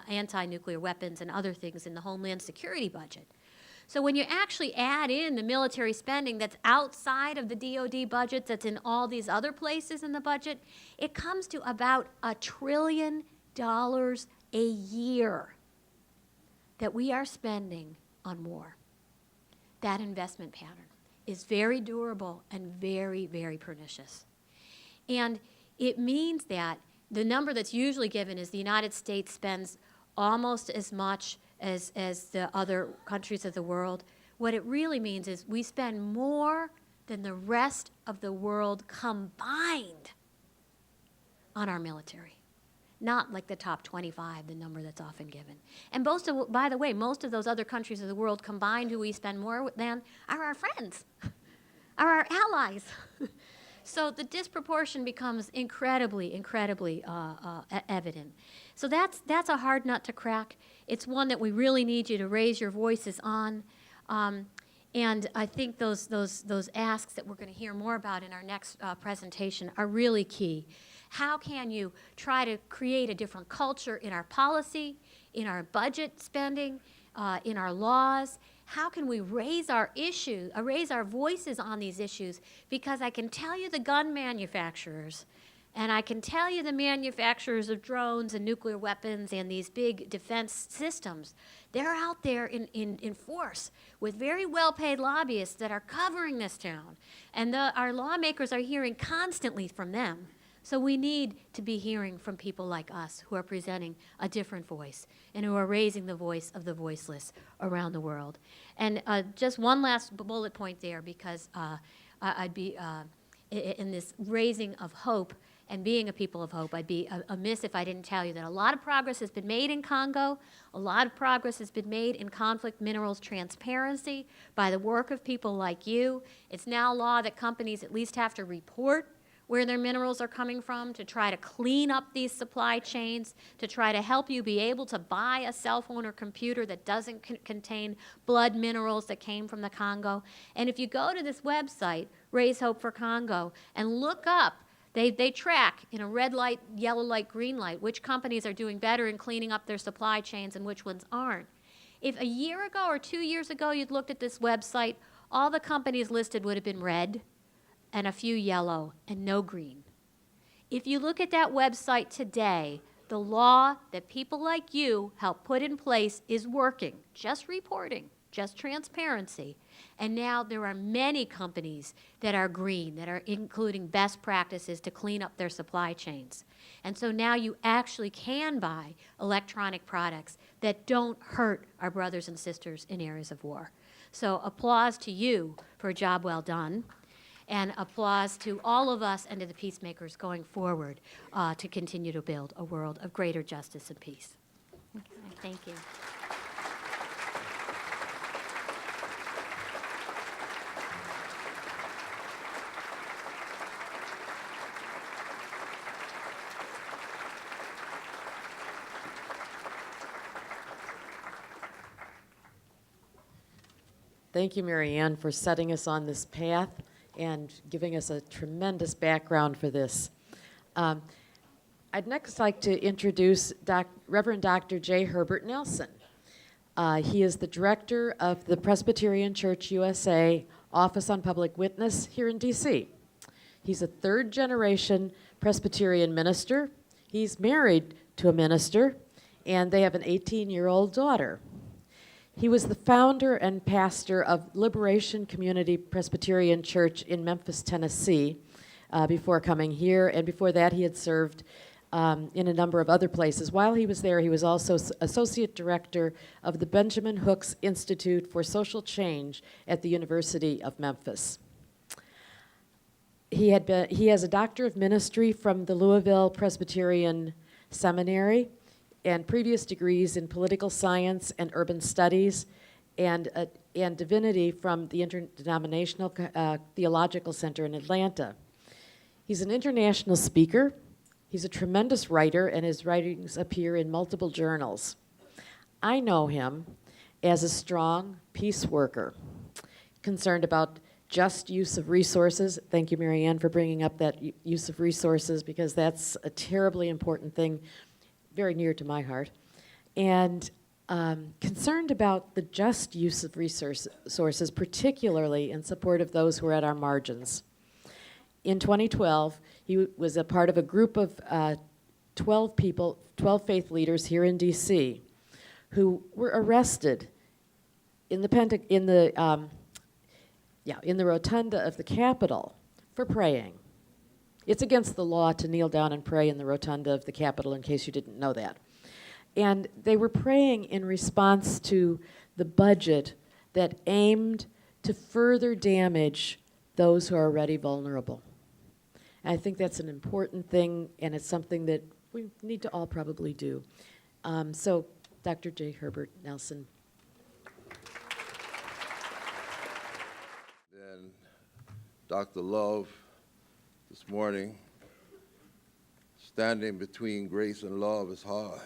anti-nuclear weapons and other things in the Homeland Security budget. So when you actually add in the military spending that's outside of the DoD budget, that's in all these other places in the budget, it comes to about $1 trillion a year that we are spending on war. That investment pattern is very durable and very, very pernicious. And it means that the number that's usually given is the United States spends almost as much as the other countries of the world. What it really means is we spend more than the rest of the world combined on our military. Not like the top 25, the number that's often given. And by the way, most of those other countries of the world combined who we spend more than are our friends, are our allies. So the disproportion becomes incredibly, incredibly evident. So that's a hard nut to crack. It's one that we really need you to raise your voices on. And I think those asks that we're going to hear more about in our next presentation are really key. How can you try to create a different culture in our policy, in our budget spending, in our laws? How can we raise our issues, raise our voices on these issues? Because I can tell you the gun manufacturers, and I can tell you the manufacturers of drones and nuclear weapons and these big defense systems, they're out there in force with very well-paid lobbyists that are covering this town. And our lawmakers are hearing constantly from them. So we need to be hearing from people like us who are presenting a different voice and who are raising the voice of the voiceless around the world. And just one last bullet point there, because I'd be, in this raising of hope and being a people of hope, I'd be amiss if I didn't tell you that a lot of progress has been made in Congo. A lot of progress has been made in conflict minerals transparency by the work of people like you. It's now law that companies at least have to report where their minerals are coming from, to try to clean up these supply chains, to try to help you be able to buy a cell phone or computer that doesn't contain blood minerals that came from the Congo. And if you go to this website, Raise Hope for Congo, and look up, they track in a red light, yellow light, green light, which companies are doing better in cleaning up their supply chains and which ones aren't. If a year ago or 2 years ago you'd looked at this website, all the companies listed would have been red, and a few yellow, and no green. If you look at that website today, the law that people like you helped put in place is working. Just reporting, just transparency. And now there are many companies that are green, that are including best practices to clean up their supply chains. And so now you actually can buy electronic products that don't hurt our brothers and sisters in areas of war. So applause to you for a job well done. And applause to all of us and to the peacemakers going forward to continue to build a world of greater justice and peace. Okay, thank you. Thank you, Maryann, for setting us on this path and giving us a tremendous background for this. I'd next like to introduce Reverend Dr. J. Herbert Nelson. He is the director of the Presbyterian Church USA Office on Public Witness here in D.C. He's a third-generation Presbyterian minister. He's married to a minister, and they have an 18-year-old daughter. He was the founder and pastor of Liberation Community Presbyterian Church in Memphis, Tennessee, before coming here, and before that he had served in a number of other places. While he was there, he was also associate director of the Benjamin Hooks Institute for Social Change at the University of Memphis. He has a doctor of ministry from the Louisville Presbyterian Seminary, and previous degrees in political science and urban studies, and divinity from the Interdenominational Theological Center in Atlanta. He's an international speaker. He's a tremendous writer, and his writings appear in multiple journals. I know him as a strong peace worker, concerned about just use of resources. Thank you, Maryann, for bringing up that use of resources, because that's a terribly important thing, very near to my heart, and concerned about the just use of resources, particularly in support of those who are at our margins. In 2012, he was a part of a group of 12 people, 12 faith leaders here in D.C., who were arrested in the rotunda of the Capitol for praying. It's against the law to kneel down and pray in the rotunda of the Capitol, in case you didn't know that. And they were praying in response to the budget that aimed to further damage those who are already vulnerable. And I think that's an important thing, and it's something that we need to all probably do. So, Dr. J. Herbert Nelson. And Dr. Love, this morning, standing between grace and love is hard.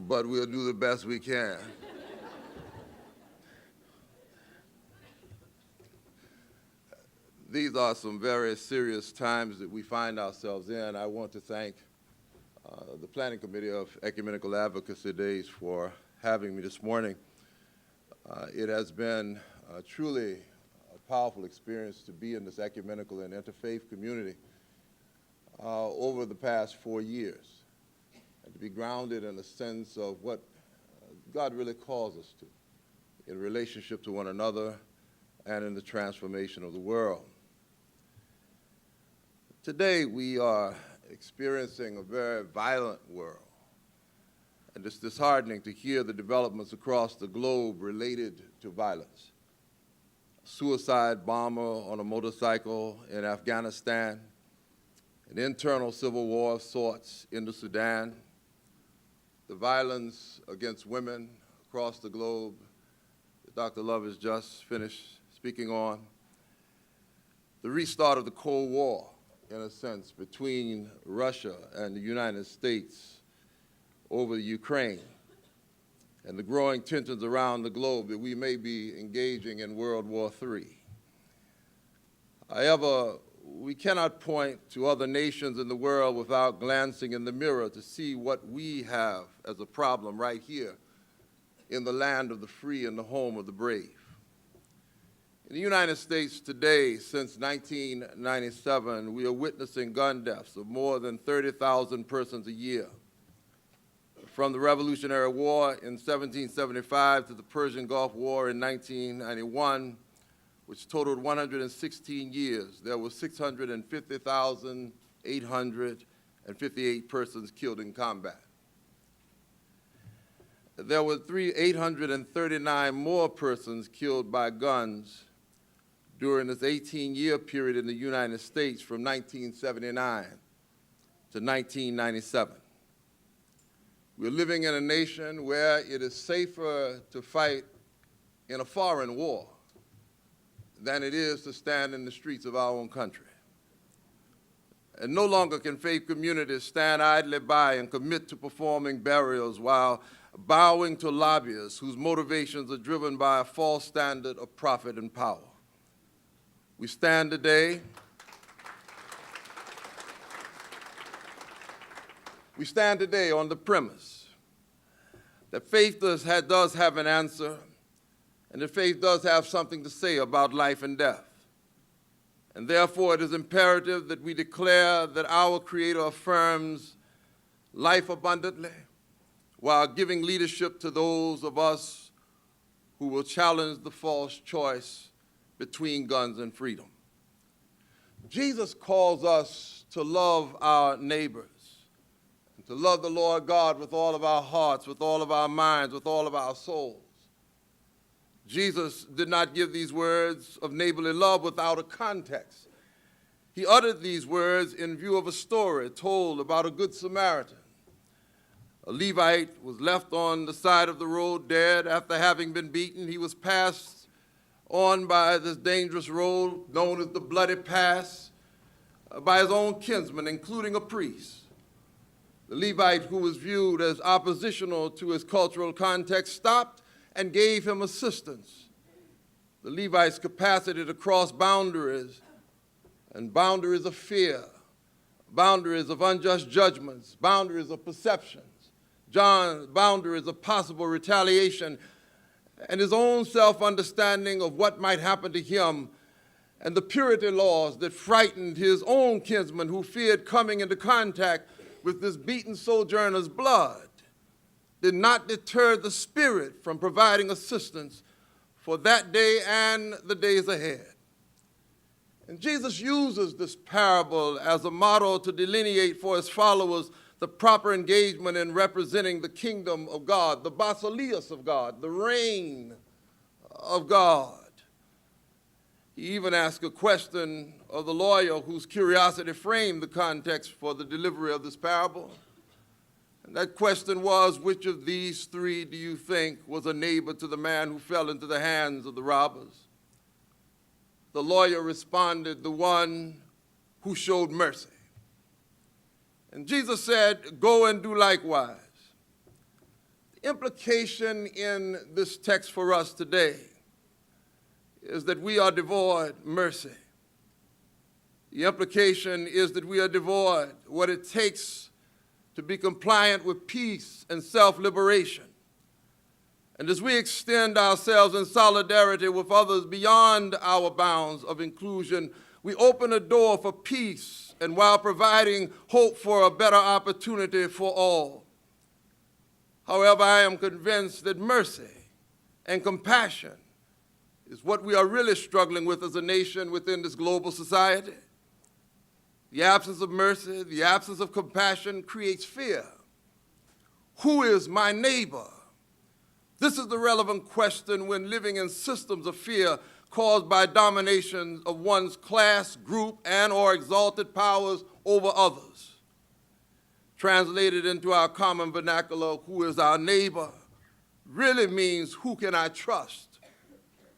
But we'll do the best we can. These are some very serious times that we find ourselves in. I want to thank the Planning Committee of Ecumenical Advocacy Days for having me this morning. It has been truly a powerful experience to be in this ecumenical and interfaith community over the past 4 years, and to be grounded in a sense of what God really calls us to in relationship to one another and in the transformation of the world. Today we are experiencing a very violent world, and it's disheartening to hear the developments across the globe related to violence. A suicide bomber on a motorcycle in Afghanistan, an internal civil war of sorts in the Sudan, the violence against women across the globe that Dr. Love has just finished speaking on, the restart of the Cold War, in a sense, between Russia and the United States over Ukraine, and the growing tensions around the globe that we may be engaging in World War III. However, we cannot point to other nations in the world without glancing in the mirror to see what we have as a problem right here in the land of the free and the home of the brave. In the United States today, since 1997, we are witnessing gun deaths of more than 30,000 persons a year. From the Revolutionary War in 1775 to the Persian Gulf War in 1991, which totaled 116 years, there were 650,858 persons killed in combat. There were 839 more persons killed by guns during this 18-year period in the United States from 1979 to 1997. We're living in a nation where it is safer to fight in a foreign war than it is to stand in the streets of our own country. And no longer can faith communities stand idly by and commit to performing burials while bowing to lobbyists whose motivations are driven by a false standard of profit and power. We stand today on the premise that faith does have an answer, and that faith does have something to say about life and death. And therefore, it is imperative that we declare that our Creator affirms life abundantly while giving leadership to those of us who will challenge the false choice between guns and freedom. Jesus calls us to love our neighbors, and to love the Lord God with all of our hearts, with all of our minds, with all of our souls. Jesus did not give these words of neighborly love without a context. He uttered these words in view of a story told about a good Samaritan. A Levite was left on the side of the road dead after having been beaten. He was passed on by this dangerous road known as the Bloody Pass by his own kinsmen, including a priest. The Levite, who was viewed as oppositional to his cultural context, stopped and gave him assistance. The Levite's capacity to cross boundaries, and boundaries of fear, boundaries of unjust judgments, boundaries of perceptions, boundaries of possible retaliation, and his own self-understanding of what might happen to him, and the purity laws that frightened his own kinsmen who feared coming into contact with this beaten sojourner's blood, did not deter the Spirit from providing assistance for that day and the days ahead. And Jesus uses this parable as a model to delineate for his followers the proper engagement in representing the kingdom of God, the basileus of God, the reign of God. He even asked a question of the lawyer whose curiosity framed the context for the delivery of this parable. And that question was, which of these three do you think was a neighbor to the man who fell into the hands of the robbers? The lawyer responded, the one who showed mercy. And Jesus said, go and do likewise. The implication in this text for us today is that we are devoid mercy. The implication is that we are devoid what it takes to be compliant with peace and self-liberation. And as we extend ourselves in solidarity with others beyond our bounds of inclusion, we open a door for peace and while providing hope for a better opportunity for all. However, I am convinced that mercy and compassion is what we are really struggling with as a nation within this global society. The absence of mercy, the absence of compassion creates fear. Who is my neighbor? This is the relevant question when living in systems of fear caused by domination of one's class, group, and or exalted powers over others. Translated into our common vernacular, who is our neighbor, really means who can I trust?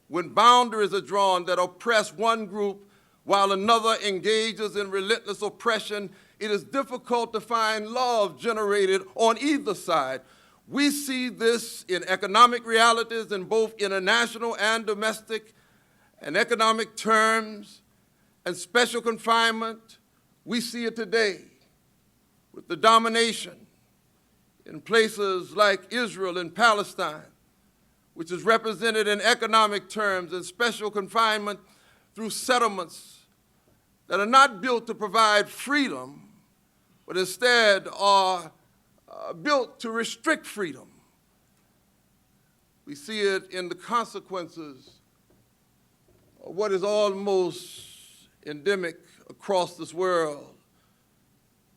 When boundaries are drawn that oppress one group while another engages in relentless oppression, it is difficult to find love generated on either side. We see this in economic realities in both international and domestic and economic terms and special confinement. We see it today with the domination in places like Israel and Palestine which is represented in economic terms and special confinement through settlements that are not built to provide freedom, but instead are built to restrict freedom. We see it in the consequences of what is almost endemic across this world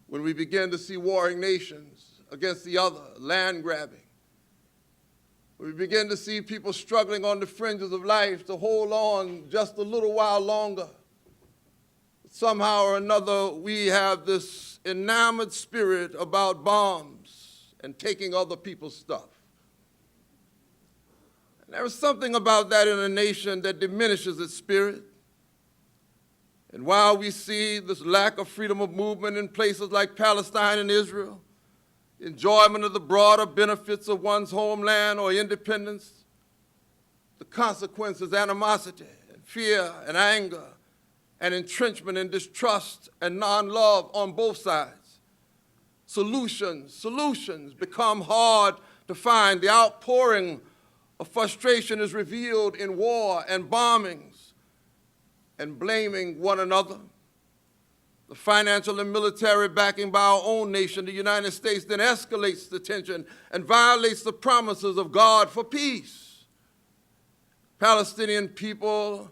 when we begin to see warring nations against the other, land grabbing. We begin to see people struggling on the fringes of life to hold on just a little while longer. Somehow or another, we have this enamored spirit about bombs and taking other people's stuff. And there is something about that in a nation that diminishes its spirit. And while we see this lack of freedom of movement in places like Palestine and Israel, enjoyment of the broader benefits of one's homeland or independence, the consequence is animosity and fear and anger and entrenchment and distrust and non-love on both sides. Solutions become hard to find. The outpouring of frustration is revealed in war and bombings and blaming one another. The financial and military backing by our own nation, the United States, then escalates the tension and violates the promises of God for peace. Palestinian people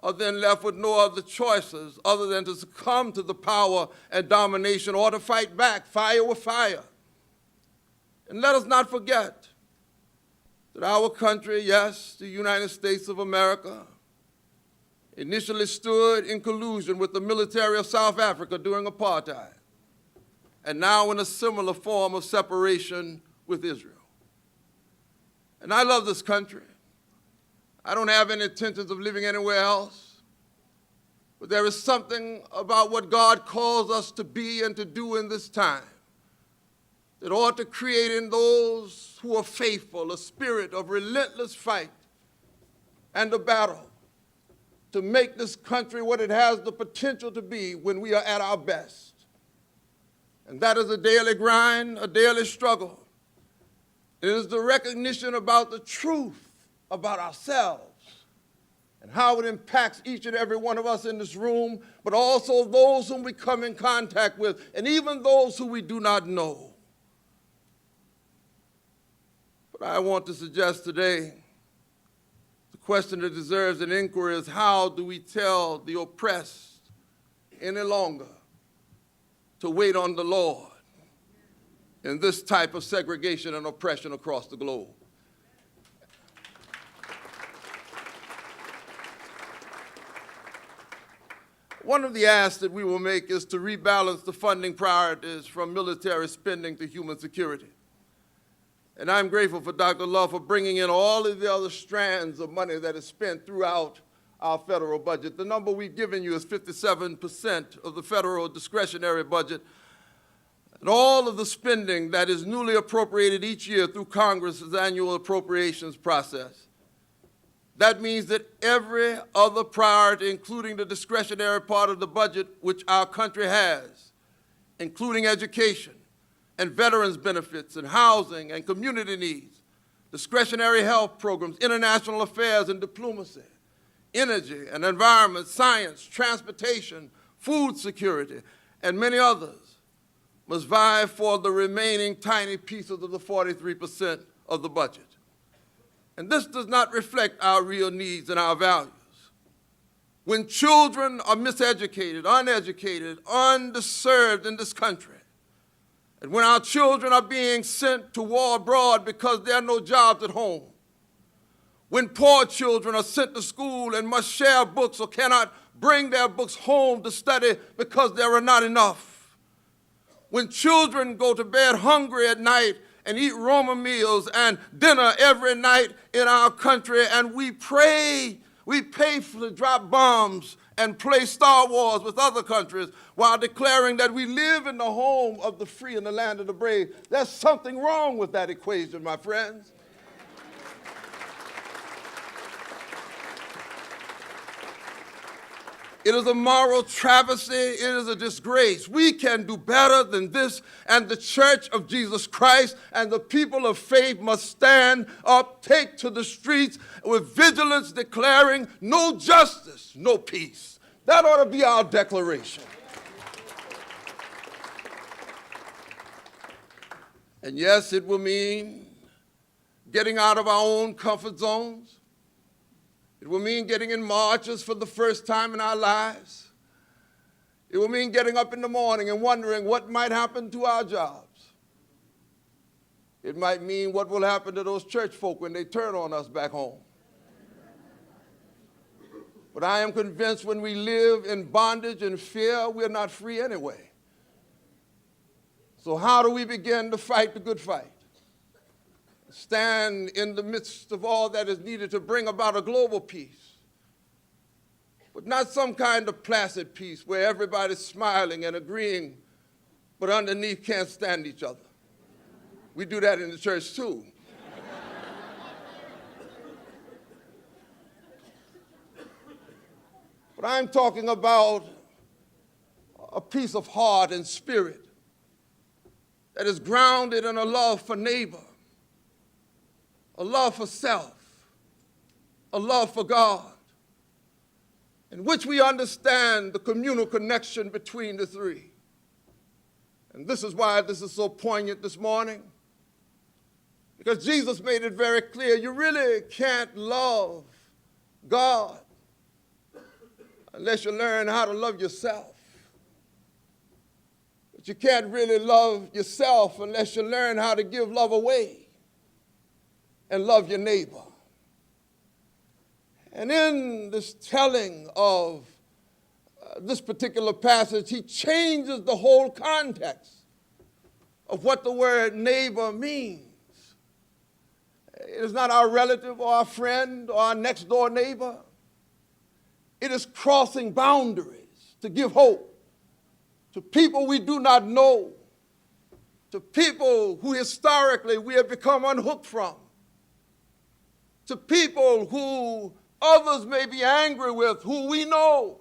are then left with no other choices other than to succumb to the power and domination or to fight back, fire with fire. And let us not forget that our country, yes, the United States of America, initially stood in collusion with the military of South Africa during apartheid, and now in a similar form of separation with Israel. And I love this country. I don't have any intentions of living anywhere else, but there is something about what God calls us to be and to do in this time that ought to create in those who are faithful a spirit of relentless fight and a battle to make this country what it has the potential to be when we are at our best. And that is a daily grind, a daily struggle. It is the recognition about the truth about ourselves and how it impacts each and every one of us in this room, but also those whom we come in contact with, and even those who we do not know. But I want to suggest today, the question that deserves an inquiry is, how do we tell the oppressed any longer to wait on the Lord in this type of segregation and oppression across the globe? One of the asks that we will make is to rebalance the funding priorities from military spending to human security. And I'm grateful for Dr. Love for bringing in all of the other strands of money that is spent throughout our federal budget. The number we've given you is 57% of the federal discretionary budget. And all of the spending that is newly appropriated each year through Congress's annual appropriations process. That means that every other priority, including the discretionary part of the budget which our country has, including education and veterans benefits and housing and community needs, discretionary health programs, international affairs and diplomacy, energy and environment, science, transportation, food security, and many others, must vie for the remaining tiny pieces of the 43% of the budget. And this does not reflect our real needs and our values. When children are miseducated, uneducated, underserved in this country, and when our children are being sent to war abroad because there are no jobs at home, when poor children are sent to school and must share books or cannot bring their books home to study because there are not enough, when children go to bed hungry at night and eat Roma meals and dinner every night in our country, and we pay to drop bombs and play Star Wars with other countries while declaring that we live in the home of the free and the land of the brave. There's something wrong with that equation, my friends. It is a moral travesty. It is a disgrace. We can do better than this, and the Church of Jesus Christ and the people of faith must stand up, take to the streets with vigilance, declaring no justice, no peace. That ought to be our declaration. And yes, it will mean getting out of our own comfort zones. It will mean getting in marches for the first time in our lives. It will mean getting up in the morning and wondering what might happen to our jobs. It might mean what will happen to those church folk when they turn on us back home. But I am convinced when we live in bondage and fear, we're not free anyway. So how do we begin to fight the good fight? Stand in the midst of all that is needed to bring about a global peace, but not some kind of placid peace where everybody's smiling and agreeing, but underneath can't stand each other. We do that in the church too. But I'm talking about a peace of heart and spirit that is grounded in a love for neighbor, a love for self, a love for God, in which we understand the communal connection between the three. And this is why this is so poignant this morning, because Jesus made it very clear, you really can't love God unless you learn how to love yourself. But you can't really love yourself unless you learn how to give love away and love your neighbor. And in this telling of this particular passage, he changes the whole context of what the word neighbor means. It is not our relative or our friend or our next door neighbor. It is crossing boundaries to give hope to people we do not know, to people who historically we have become unhooked from, to people who others may be angry with, who we know.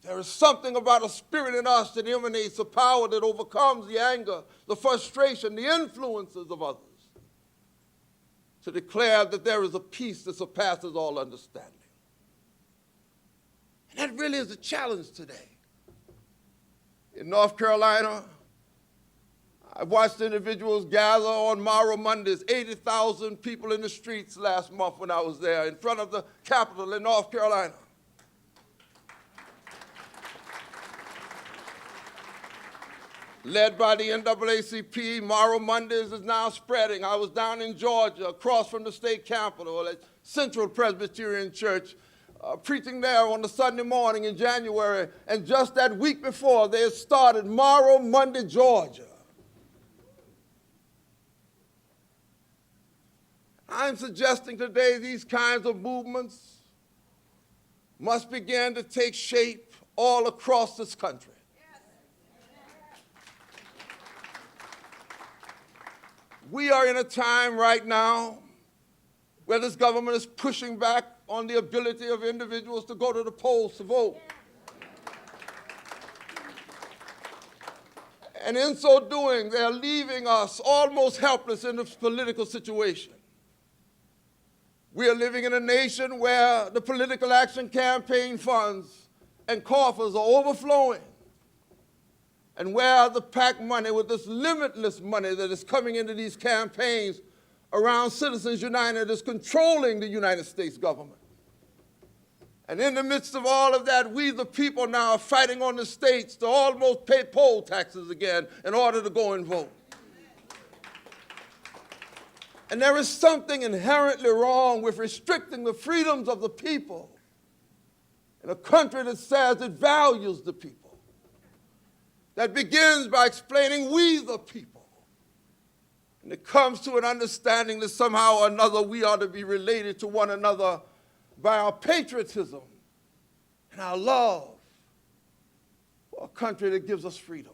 There is something about a spirit in us that emanates a power that overcomes the anger, the frustration, the influences of others, to declare that there is a peace that surpasses all understanding. And that really is a challenge today. In North Carolina, I watched individuals gather on Morrow Mondays, 80,000 people in the streets last month when I was there in front of the Capitol in North Carolina. Led by the NAACP, Morrow Mondays is now spreading. I was down in Georgia, across from the state capitol at Central Presbyterian Church, preaching there on a Sunday morning in January, and just that week before, they had started Morrow Monday, Georgia. I'm suggesting today these kinds of movements must begin to take shape all across this country. We are in a time right now where this government is pushing back on the ability of individuals to go to the polls to vote. And in so doing, they're leaving us almost helpless in this political situation. We are living in a nation where the political action campaign funds and coffers are overflowing, and where the PAC money, with this limitless money that is coming into these campaigns around Citizens United, is controlling the United States government. And in the midst of all of that, we the people now are fighting on the states to almost pay poll taxes again in order to go and vote. And there is something inherently wrong with restricting the freedoms of the people in a country that says it values the people, that begins by explaining we the people. And it comes to an understanding that somehow or another we ought to be related to one another by our patriotism and our love for a country that gives us freedom.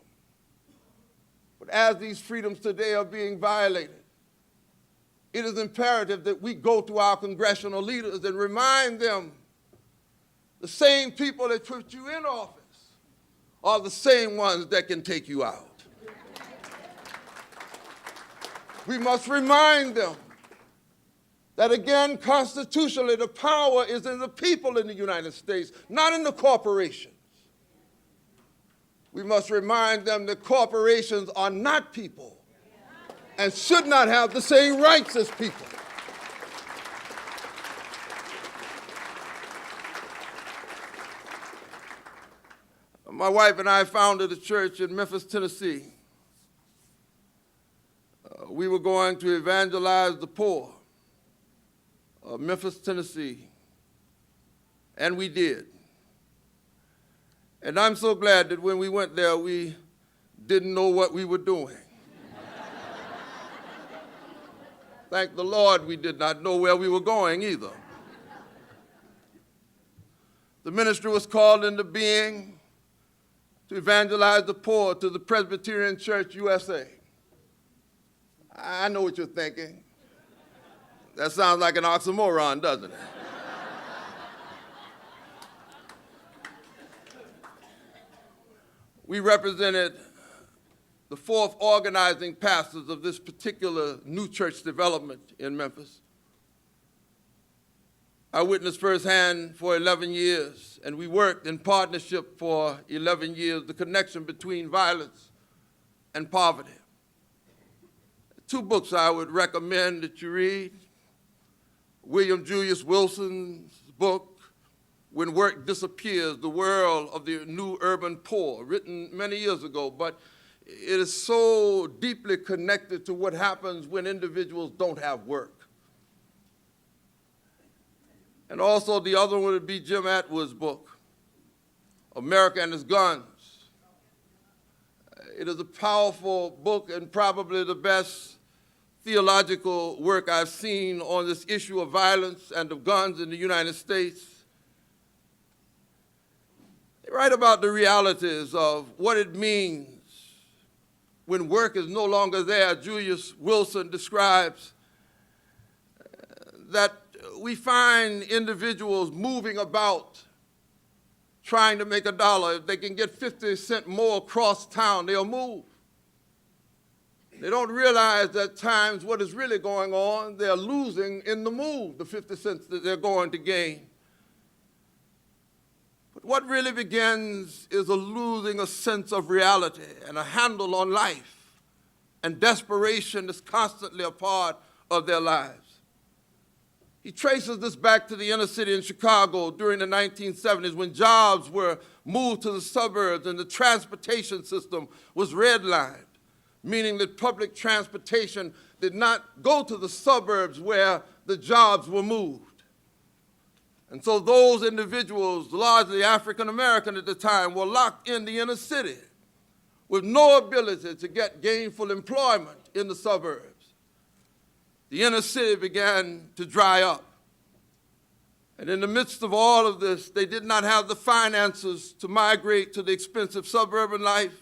But as these freedoms today are being violated, it is imperative that we go to our congressional leaders and remind them the same people that put you in office are the same ones that can take you out. We must remind them that, again, constitutionally, the power is in the people in the United States, not in the corporations. We must remind them that corporations are not people and should not have the same rights as people. My wife and I founded a church in Memphis, Tennessee. We were going to evangelize the poor of Memphis, Tennessee, and we did. And I'm so glad that when we went there, we didn't know what we were doing. Thank the Lord we did not know where we were going either. The ministry was called into being to evangelize the poor to the Presbyterian Church USA. I know what you're thinking. That sounds like an oxymoron, doesn't it? We represented the fourth organizing pastors of this particular new church development in Memphis. I witnessed firsthand for 11 years, and we worked in partnership for 11 years, the connection between violence and poverty. Two books I would recommend that you read: William Julius Wilson's book, When Work Disappears, The World of the New Urban Poor, written many years ago, but it is so deeply connected to what happens when individuals don't have work. And also the other one would be Jim Atwood's book, America and Its Guns. It is a powerful book and probably the best theological work I've seen on this issue of violence and of guns in the United States. They write about the realities of what it means when work is no longer there. Julius Wilson describes that we find individuals moving about trying to make a dollar. If they can get 50 cents more across town, they'll move. They don't realize that at times what is really going on, they're losing in the move, the 50 cents that they're going to gain. But what really begins is losing a sense of reality and a handle on life, and desperation is constantly a part of their lives. He traces this back to the inner city in Chicago during the 1970s when jobs were moved to the suburbs and the transportation system was redlined, meaning that public transportation did not go to the suburbs where the jobs were moved. And so those individuals, largely African American at the time, were locked in the inner city with no ability to get gainful employment in the suburbs. The inner city began to dry up. And in the midst of all of this, they did not have the finances to migrate to the expensive suburban life.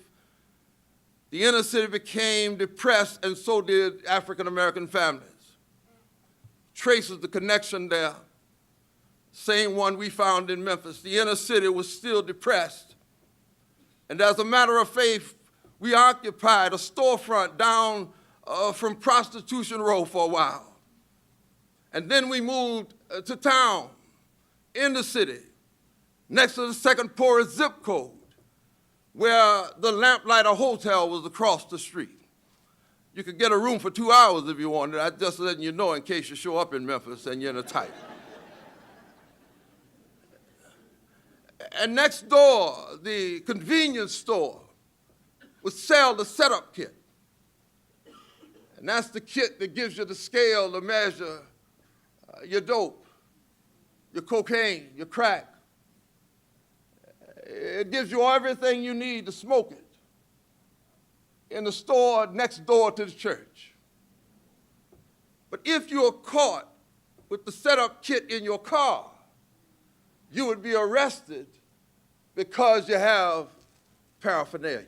The inner city became depressed, and so did African American families. Traces the connection there, same one we found in Memphis. The inner city was still depressed. And as a matter of faith, we occupied a storefront down from Prostitution Row for a while. And then we moved to town, in the city, next to the second poorest zip code, where the Lamplighter Hotel was across the street. You could get a room for 2 hours if you wanted. I'm just letting you know in case you show up in Memphis and you're in a type. And next door, the convenience store would sell the setup kit. And that's the kit that gives you the scale to measure your dope, your cocaine, your crack. It gives you everything you need to smoke it in the store next door to the church. But if you are caught with the setup kit in your car, you would be arrested because you have paraphernalia.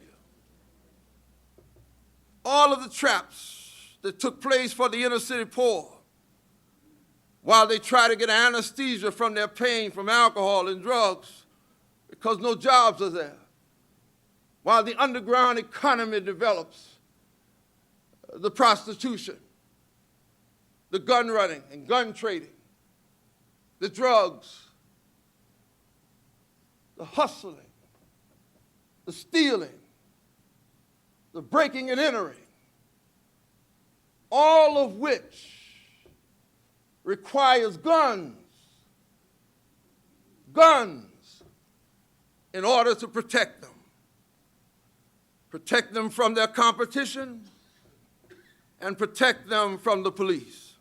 All of the traps that took place for the inner city poor while they try to get anesthesia from their pain from alcohol and drugs because no jobs are there, while the underground economy develops, the prostitution, the gun running and gun trading, the drugs, the hustling, the stealing, the breaking and entering, all of which requires guns in order to protect them from their competition, and protect them from the police.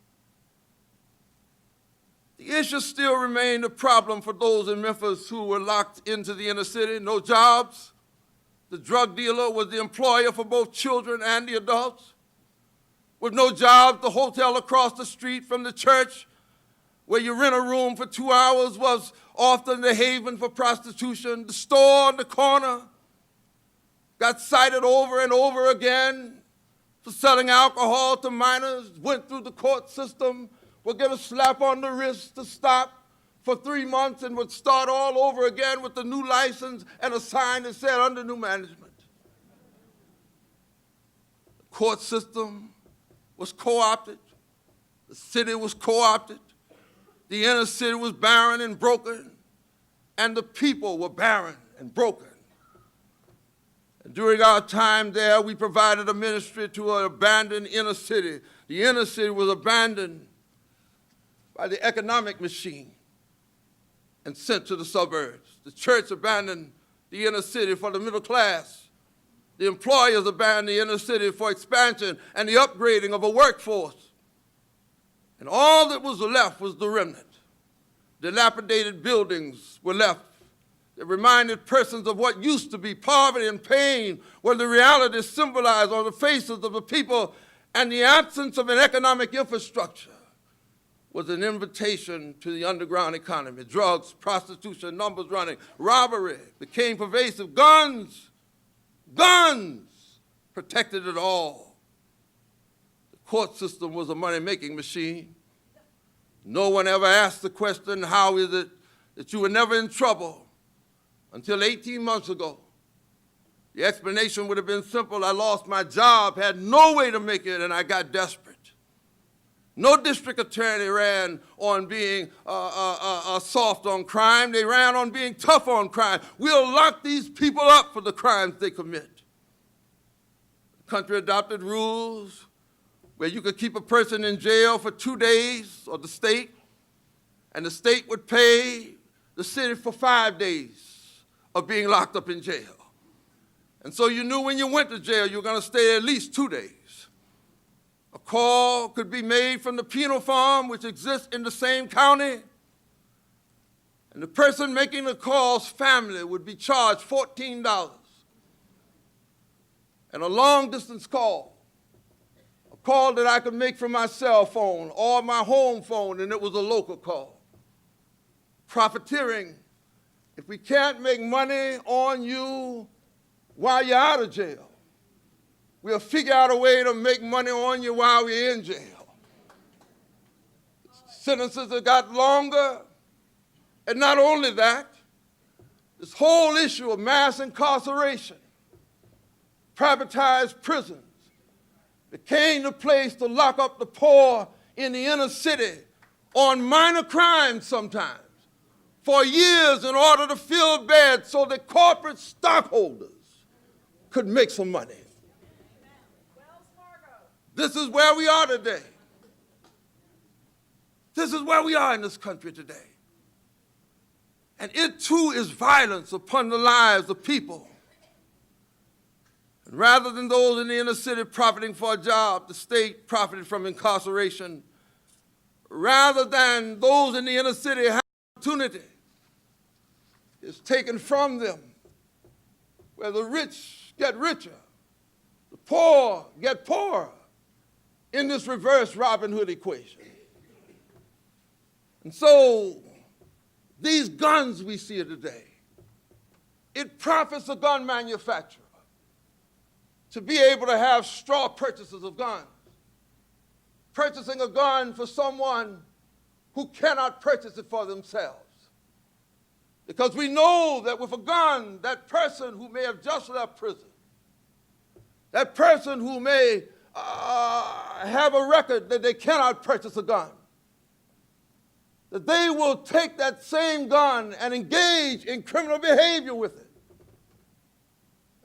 The issue still remained a problem for those in Memphis who were locked into the inner city, no jobs. The drug dealer was the employer for both children and the adults. With no jobs, the hotel across the street from the church where you rent a room for 2 hours was often the haven for prostitution. The store on the corner got cited over and over again for selling alcohol to minors, went through the court system, would get a slap on the wrist to stop for 3 months and would start all over again with a new license and a sign that said under new management. The court system was co-opted. The city was co-opted. The inner city was barren and broken, and the people were barren and broken. And during our time there, we provided a ministry to an abandoned inner city. The inner city was abandoned by the economic machine and sent to the suburbs. The church abandoned the inner city for the middle class. The employers abandoned the inner city for expansion and the upgrading of a workforce. And all that was left was the remnant. Dilapidated buildings were left that reminded persons of what used to be poverty and pain, where the reality symbolized on the faces of the people, and the absence of an economic infrastructure was an invitation to the underground economy. Drugs, prostitution, numbers running, robbery became pervasive. Guns protected it all. The court system was a money-making machine. No one ever asked the question, how is it that you were never in trouble until 18 months ago? The explanation would have been simple. I lost my job, had no way to make it, and I got desperate. No district attorney ran on being soft on crime. They ran on being tough on crime. We'll lock these people up for the crimes they commit. The country adopted rules where you could keep a person in jail for 2 days, or the state, and the state would pay the city for 5 days of being locked up in jail. And so you knew when you went to jail you were going to stay at least 2 days. A call could be made from the penal farm, which exists in the same county, and the person making the call's family would be charged $14. And a long-distance call, a call that I could make from my cell phone or my home phone, and it was a local call. Profiteering. If we can't make money on you while you're out of jail, we'll figure out a way to make money on you while we're in jail. Sentences have got longer, and not only that, this whole issue of mass incarceration, privatized prisons, became the place to lock up the poor in the inner city on minor crimes sometimes for years in order to fill beds so that corporate stockholders could make some money. This is where we are today. This is where we are in this country today. And it too is violence upon the lives of people. And rather than those in the inner city profiting for a job, the state profited from incarceration. Rather than those in the inner city having opportunity, it's taken from them, where the rich get richer, the poor get poorer, in this reverse Robin Hood equation. And so these guns we see today, it profits a gun manufacturer to be able to have straw purchases of guns. Purchasing a gun for someone who cannot purchase it for themselves. Because we know that with a gun, that person who may have just left prison, that person who may have a record that they cannot purchase a gun, that they will take that same gun and engage in criminal behavior with it.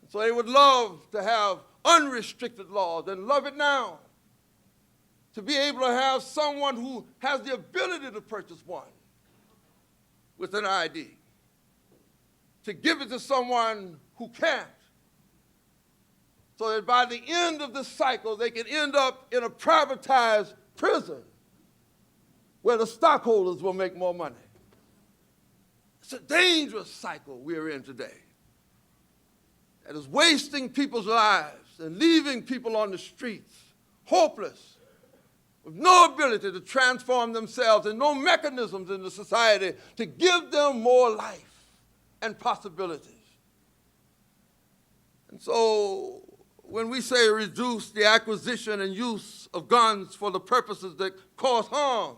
So they would love to have unrestricted laws and love it now, to be able to have someone who has the ability to purchase one with an ID, to give it to someone who can't, so that by the end of this cycle, they can end up in a privatized prison where the stockholders will make more money. It's a dangerous cycle we're in today that is wasting people's lives and leaving people on the streets, hopeless, with no ability to transform themselves and no mechanisms in the society to give them more life and possibilities. And so when we say reduce the acquisition and use of guns for the purposes that cause harm,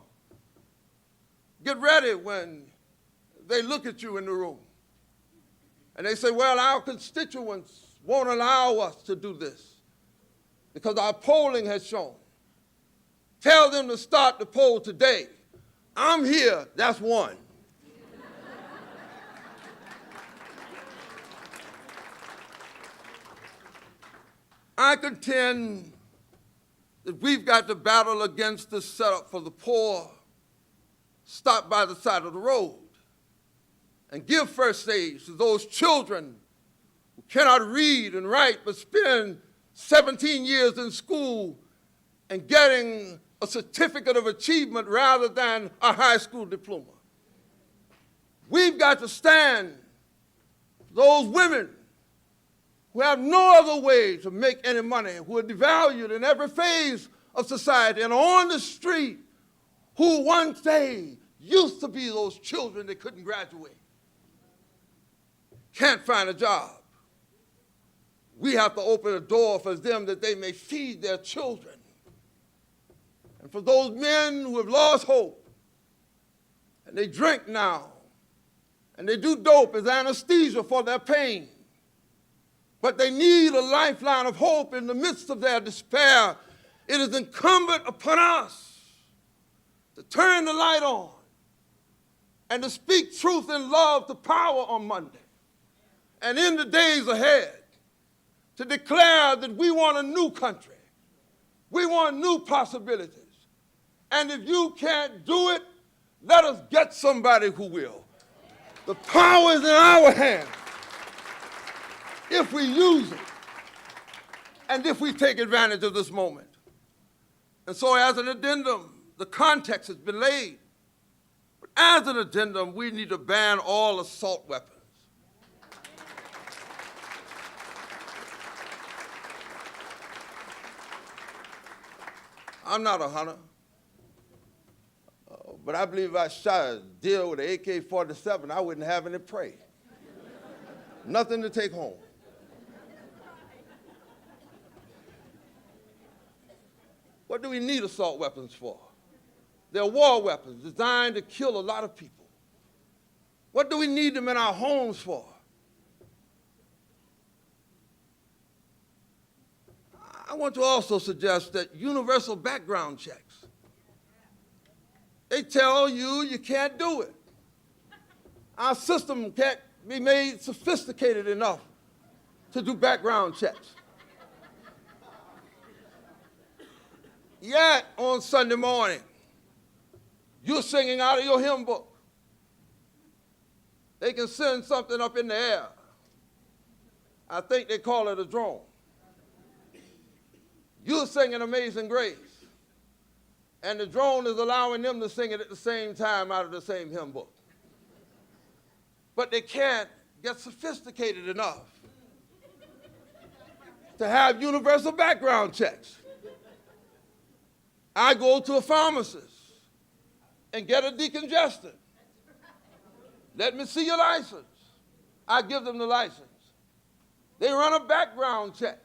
get ready when they look at you in the room and they say, well, our constituents won't allow us to do this because our polling has shown. Tell them to start the poll today. I'm here, that's one. I contend that we've got to battle against this setup for the poor, stop by the side of the road, and give first aid to those children who cannot read and write but spend 17 years in school and getting a certificate of achievement rather than a high school diploma. We've got to stand for those women who have no other way to make any money, who are devalued in every phase of society and on the street, who one day used to be those children that couldn't graduate, can't find a job. We have to open a door for them that they may feed their children. And for those men who have lost hope, and they drink now, and they do dope as anesthesia for their pain, but they need a lifeline of hope in the midst of their despair, it is incumbent upon us to turn the light on and to speak truth and love to power on Monday. And in the days ahead, to declare that we want a new country. We want new possibilities. And if you can't do it, let us get somebody who will. The power is in our hands if we use it and if we take advantage of this moment. And so as an addendum, the context has been laid. But as an addendum, we need to ban all assault weapons. I'm not a hunter, but I believe if I shot a deer with an AK-47, I wouldn't have any prey. Nothing to take home. What do we need assault weapons for? They're war weapons designed to kill a lot of people. What do we need them in our homes for? I want to also suggest that universal background checks. They tell you you can't do it. Our system can't be made sophisticated enough to do background checks. Yet on Sunday morning, you're singing out of your hymn book. They can send something up in the air. I think they call it a drone. You're singing Amazing Grace, and the drone is allowing them to sing it at the same time out of the same hymn book. But they can't get sophisticated enough to have universal background checks. I go to a pharmacist and get a decongestant. Let me see your license. I give them the license. They run a background check.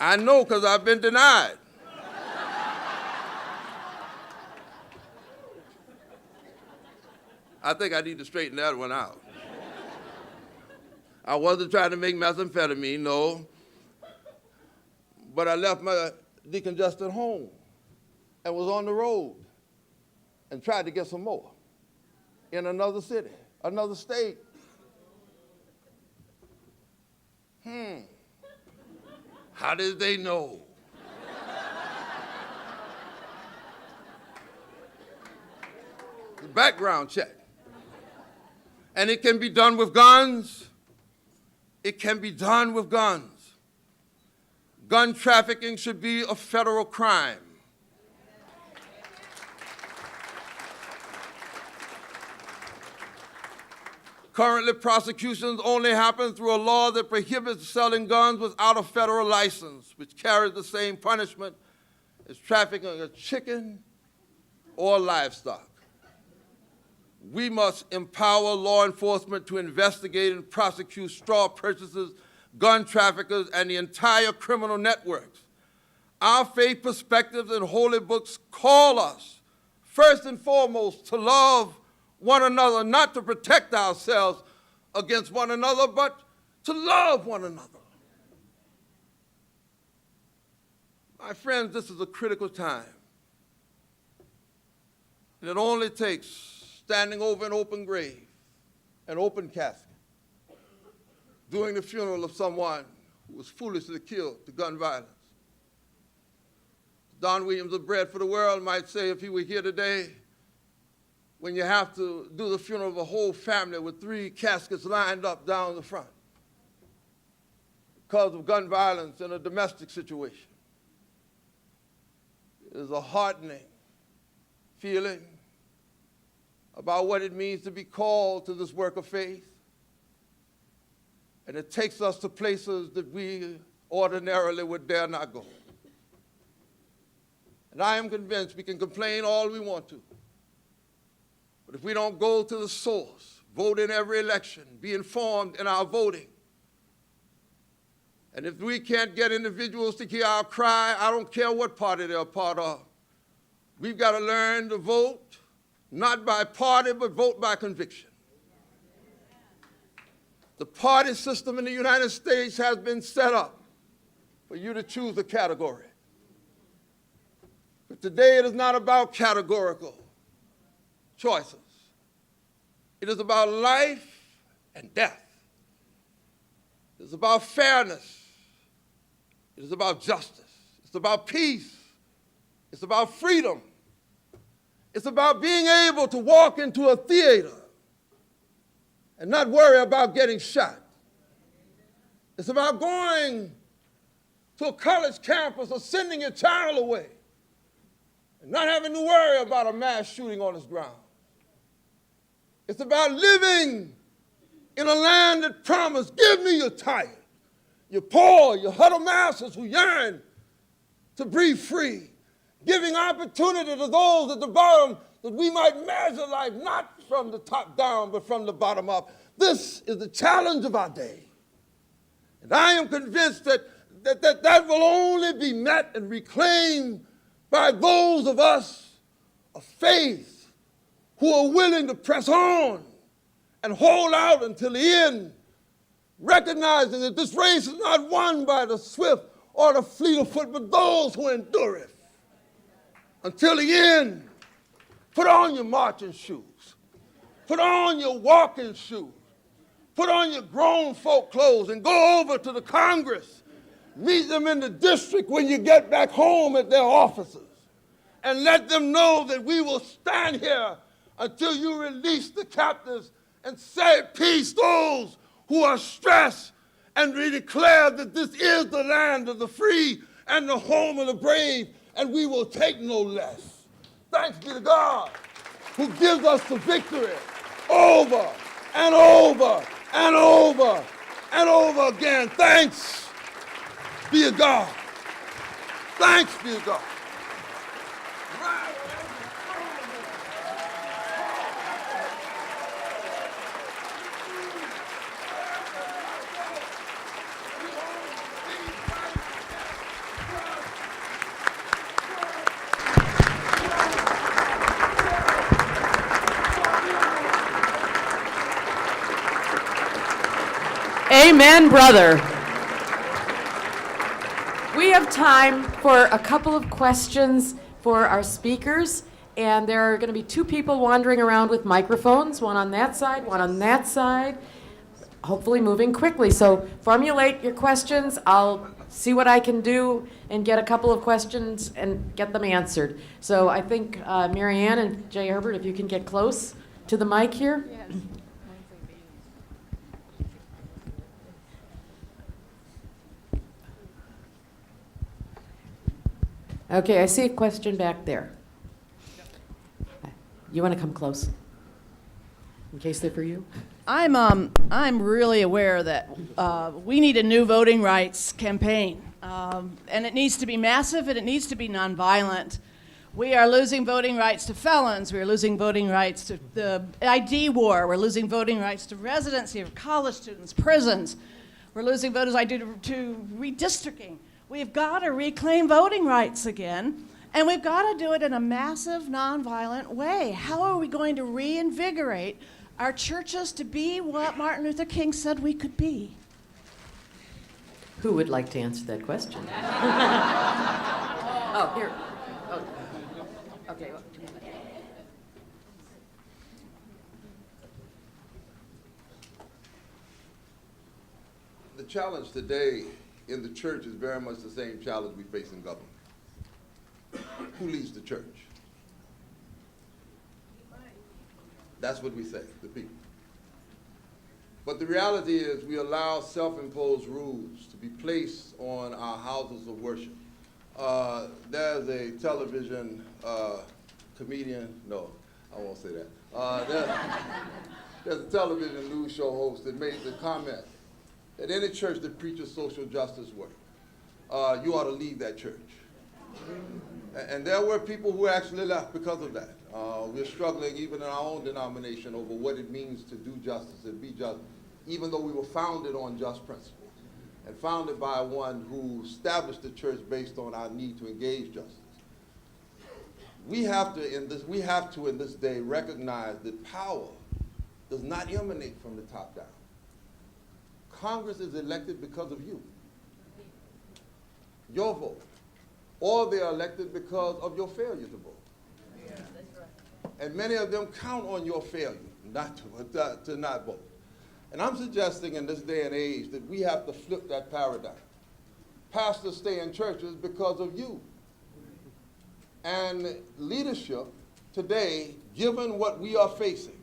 I know because I've been denied. I think I need to straighten that one out. I wasn't trying to make methamphetamine, no. But I left my decongestant home and was on the road and tried to get some more in another city, another state. How did they know? The background check. And it can be done with guns. It can be done with guns. Gun trafficking should be a federal crime. Currently, prosecutions only happen through a law that prohibits selling guns without a federal license, which carries the same punishment as trafficking a chicken or livestock. We must empower law enforcement to investigate and prosecute straw purchasers, gun traffickers, and the entire criminal networks. Our faith perspectives and holy books call us, first and foremost, to love one another, not to protect ourselves against one another, but to love one another. My friends, this is a critical time. And it only takes standing over an open grave, an open casket, during the funeral of someone who was foolishly killed to gun violence. Don Williams of Bread for the World might say, if he were here today, when you have to do the funeral of a whole family with 3 caskets lined up down the front because of gun violence in a domestic situation, it is a heartening feeling about what it means to be called to this work of faith. And it takes us to places that we ordinarily would dare not go. And I am convinced we can complain all we want to, but if we don't go to the source, vote in every election, be informed in our voting, and if we can't get individuals to hear our cry, I don't care what party they're a part of, we've got to learn to vote, not by party, but vote by conviction. The party system in the United States has been set up for you to choose a category. But today it is not about categorical choices. It is about life and death. It is about fairness. It is about justice. It's about peace. It's about freedom. It's about being able to walk into a theater and not worry about getting shot. It's about going to a college campus or sending your child away and not having to worry about a mass shooting on its ground. It's about living in a land that promised, give me your tired, your poor, your huddled masses who yearn to breathe free, giving opportunity to those at the bottom that we might measure life not from the top down, but from the bottom up. This is the challenge of our day. And I am convinced that will only be met and reclaimed by those of us of faith who are willing to press on and hold out until the end, recognizing that this race is not won by the swift or the fleet of foot, but those who endure it until the end. Put on your marching shoes. Put on your walking shoes. Put on your grown folk clothes and go over to the Congress. Meet them in the district when you get back home at their offices. And let them know that we will stand here until you release the captives and set peace those who are stressed, and we declare that this is the land of the free and the home of the brave, and we will take no less. Thanks be to God who gives us the victory over and over and over and over again. Thanks be to God. Thanks be to God. Amen, brother. We have time for a couple of questions for our speakers, and there are going to be two people wandering around with microphones, one on that side, one on that side, hopefully moving quickly. So formulate your questions. I'll see what I can do and get a couple of questions and get them answered. So I think Maryann and Jay Herbert, if you can get close to the mic here. Okay, I see a question back there. You want to come close? In case they're for you? I'm really aware that we need a new voting rights campaign, and it needs to be massive and it needs to be nonviolent. We are losing voting rights to felons. We are losing voting rights to the ID war. We're losing voting rights to residency of college students, prisons. We're losing voters' ID to redistricting. We've got to reclaim voting rights again, and we've got to do it in a massive, nonviolent way. How are we going to reinvigorate our churches to be what Martin Luther King said we could be? Who would like to answer that question? Oh, here. Oh. Okay. The challenge today in the church is very much the same challenge we face in government. Who leads the church? That's what we say, the people. But the reality is we allow self-imposed rules to be placed on our houses of worship. There's a television comedian, no, I won't say that. There's a television news show host that made the comment that any church that preaches social justice work, you ought to leave that church. And there were people who actually left because of that. We're struggling even in our own denomination over what it means to do justice and be just, even though we were founded on just principles and founded by one who established the church based on our need to engage justice. We have to in this day recognize that power does not emanate from the top down. Congress is elected because of you, your vote, or they are elected because of your failure to vote. Yeah, that's right. And many of them count on your failure not to not vote. And I'm suggesting in this day and age that we have to flip that paradigm. Pastors stay in churches because of you. And leadership today, given what we are facing,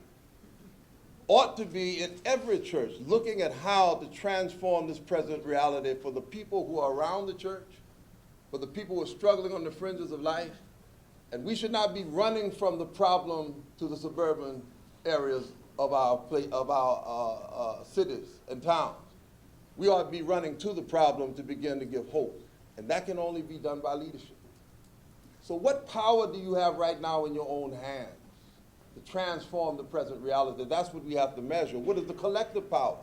ought to be in every church looking at how to transform this present reality for the people who are around the church, for the people who are struggling on the fringes of life. And we should not be running from the problem to the suburban areas of our cities and towns. We ought to be running to the problem to begin to give hope. And that can only be done by leadership. So what power do you have right now in your own hands to transform the present reality? That's what we have to measure. What is the collective power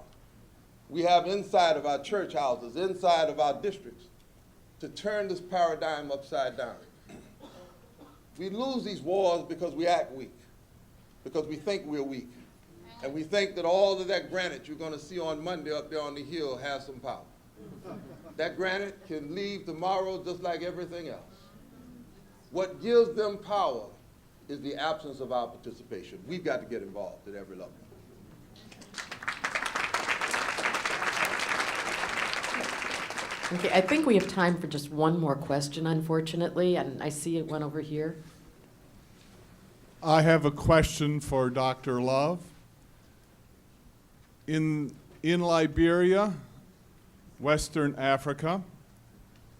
we have inside of our church houses, inside of our districts, to turn this paradigm upside down? We lose these wars because we act weak, because we think we're weak. And we think that all of that granite you're going to see on Monday up there on the hill has some power. That granite can leave tomorrow just like everything else. What gives them power is the absence of our participation. We've got to get involved at every level. Okay, I think we have time for just one more question, unfortunately, and I see one over here. I have a question for Dr. Love. In Liberia, Western Africa,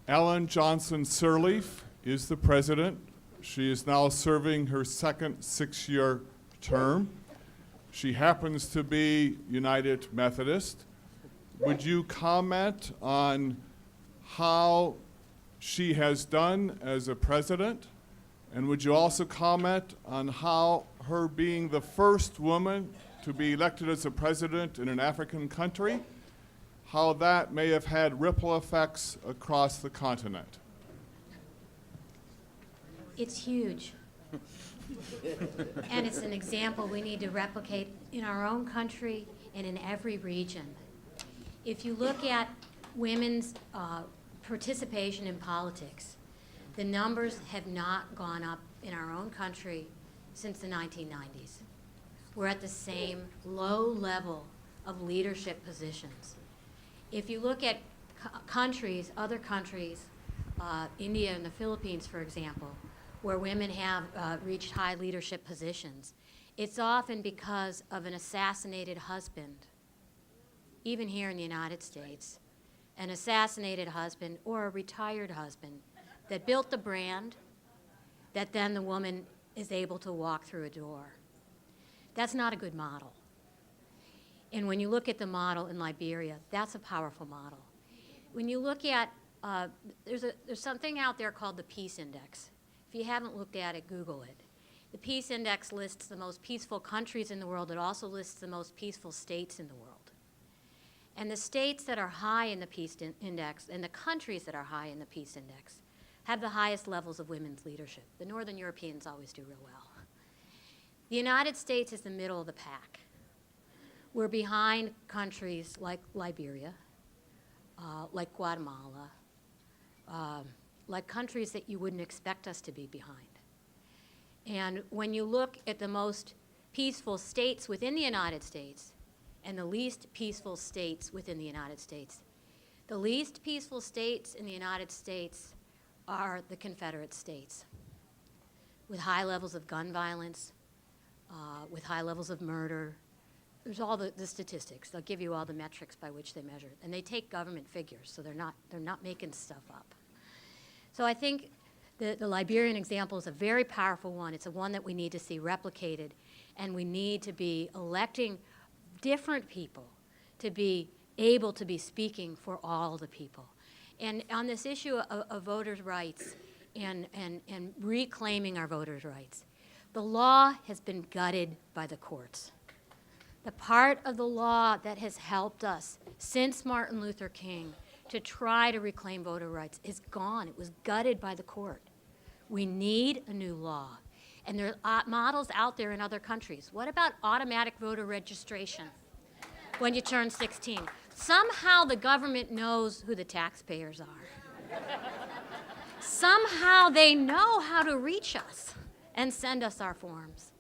Ellen Johnson Sirleaf is the president. She is now serving her second 6-year term. She happens to be United Methodist. Would you comment on how she has done as a president? And would you also comment on how her being the first woman to be elected as a president in an African country, how that may have had ripple effects across the continent? It's huge. And it's an example we need to replicate in our own country and in every region. If you look at women's participation in politics, the numbers have not gone up in our own country since the 1990s. We're at the same low level of leadership positions. If you look at countries, other countries, India and the Philippines, for example, where women have reached high leadership positions, it's often because of an assassinated husband. Even here in the United States, an assassinated husband or a retired husband that built the brand that then the woman is able to walk through a door. That's not a good model. And when you look at the model in Liberia, that's a powerful model. When you look at, there's something out there called the Peace Index. If you haven't looked at it, Google it. The Peace Index lists the most peaceful countries in the world. It also lists the most peaceful states in the world. And the states that are high in the Peace Index and the countries that are high in the Peace Index have the highest levels of women's leadership. The Northern Europeans always do real well. The United States is the middle of the pack. We're behind countries like Liberia, like Guatemala, like countries that you wouldn't expect us to be behind. And when you look at the most peaceful states within the United States and the least peaceful states within the United States, the least peaceful states in the United States are the Confederate States, with high levels of gun violence, with high levels of murder. There's all the statistics. They'll give you all the metrics by which they measure it. And they take government figures, so they're not making stuff up. So I think the Liberian example is a very powerful one. It's a one that we need to see replicated, and we need to be electing different people to be able to be speaking for all the people. And on this issue of voters' rights and reclaiming our voters' rights, the law has been gutted by the courts. The part of the law that has helped us since Martin Luther King to try to reclaim voter rights is gone. It was gutted by the court. We need a new law. And there are models out there in other countries. What about automatic voter registration when you turn 16? Somehow the government knows who the taxpayers are. Somehow they know how to reach us and send us our forms.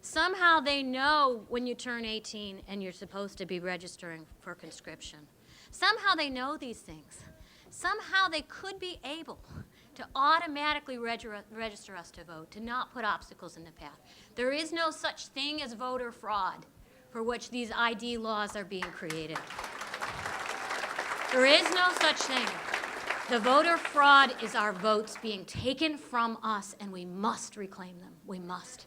Somehow they know when you turn 18 and you're supposed to be registering for conscription. Somehow they know these things. Somehow they could be able to automatically register us to vote, to not put obstacles in the path. There is no such thing as voter fraud for which these ID laws are being created. There is no such thing. The voter fraud is our votes being taken from us, and we must reclaim them. We must.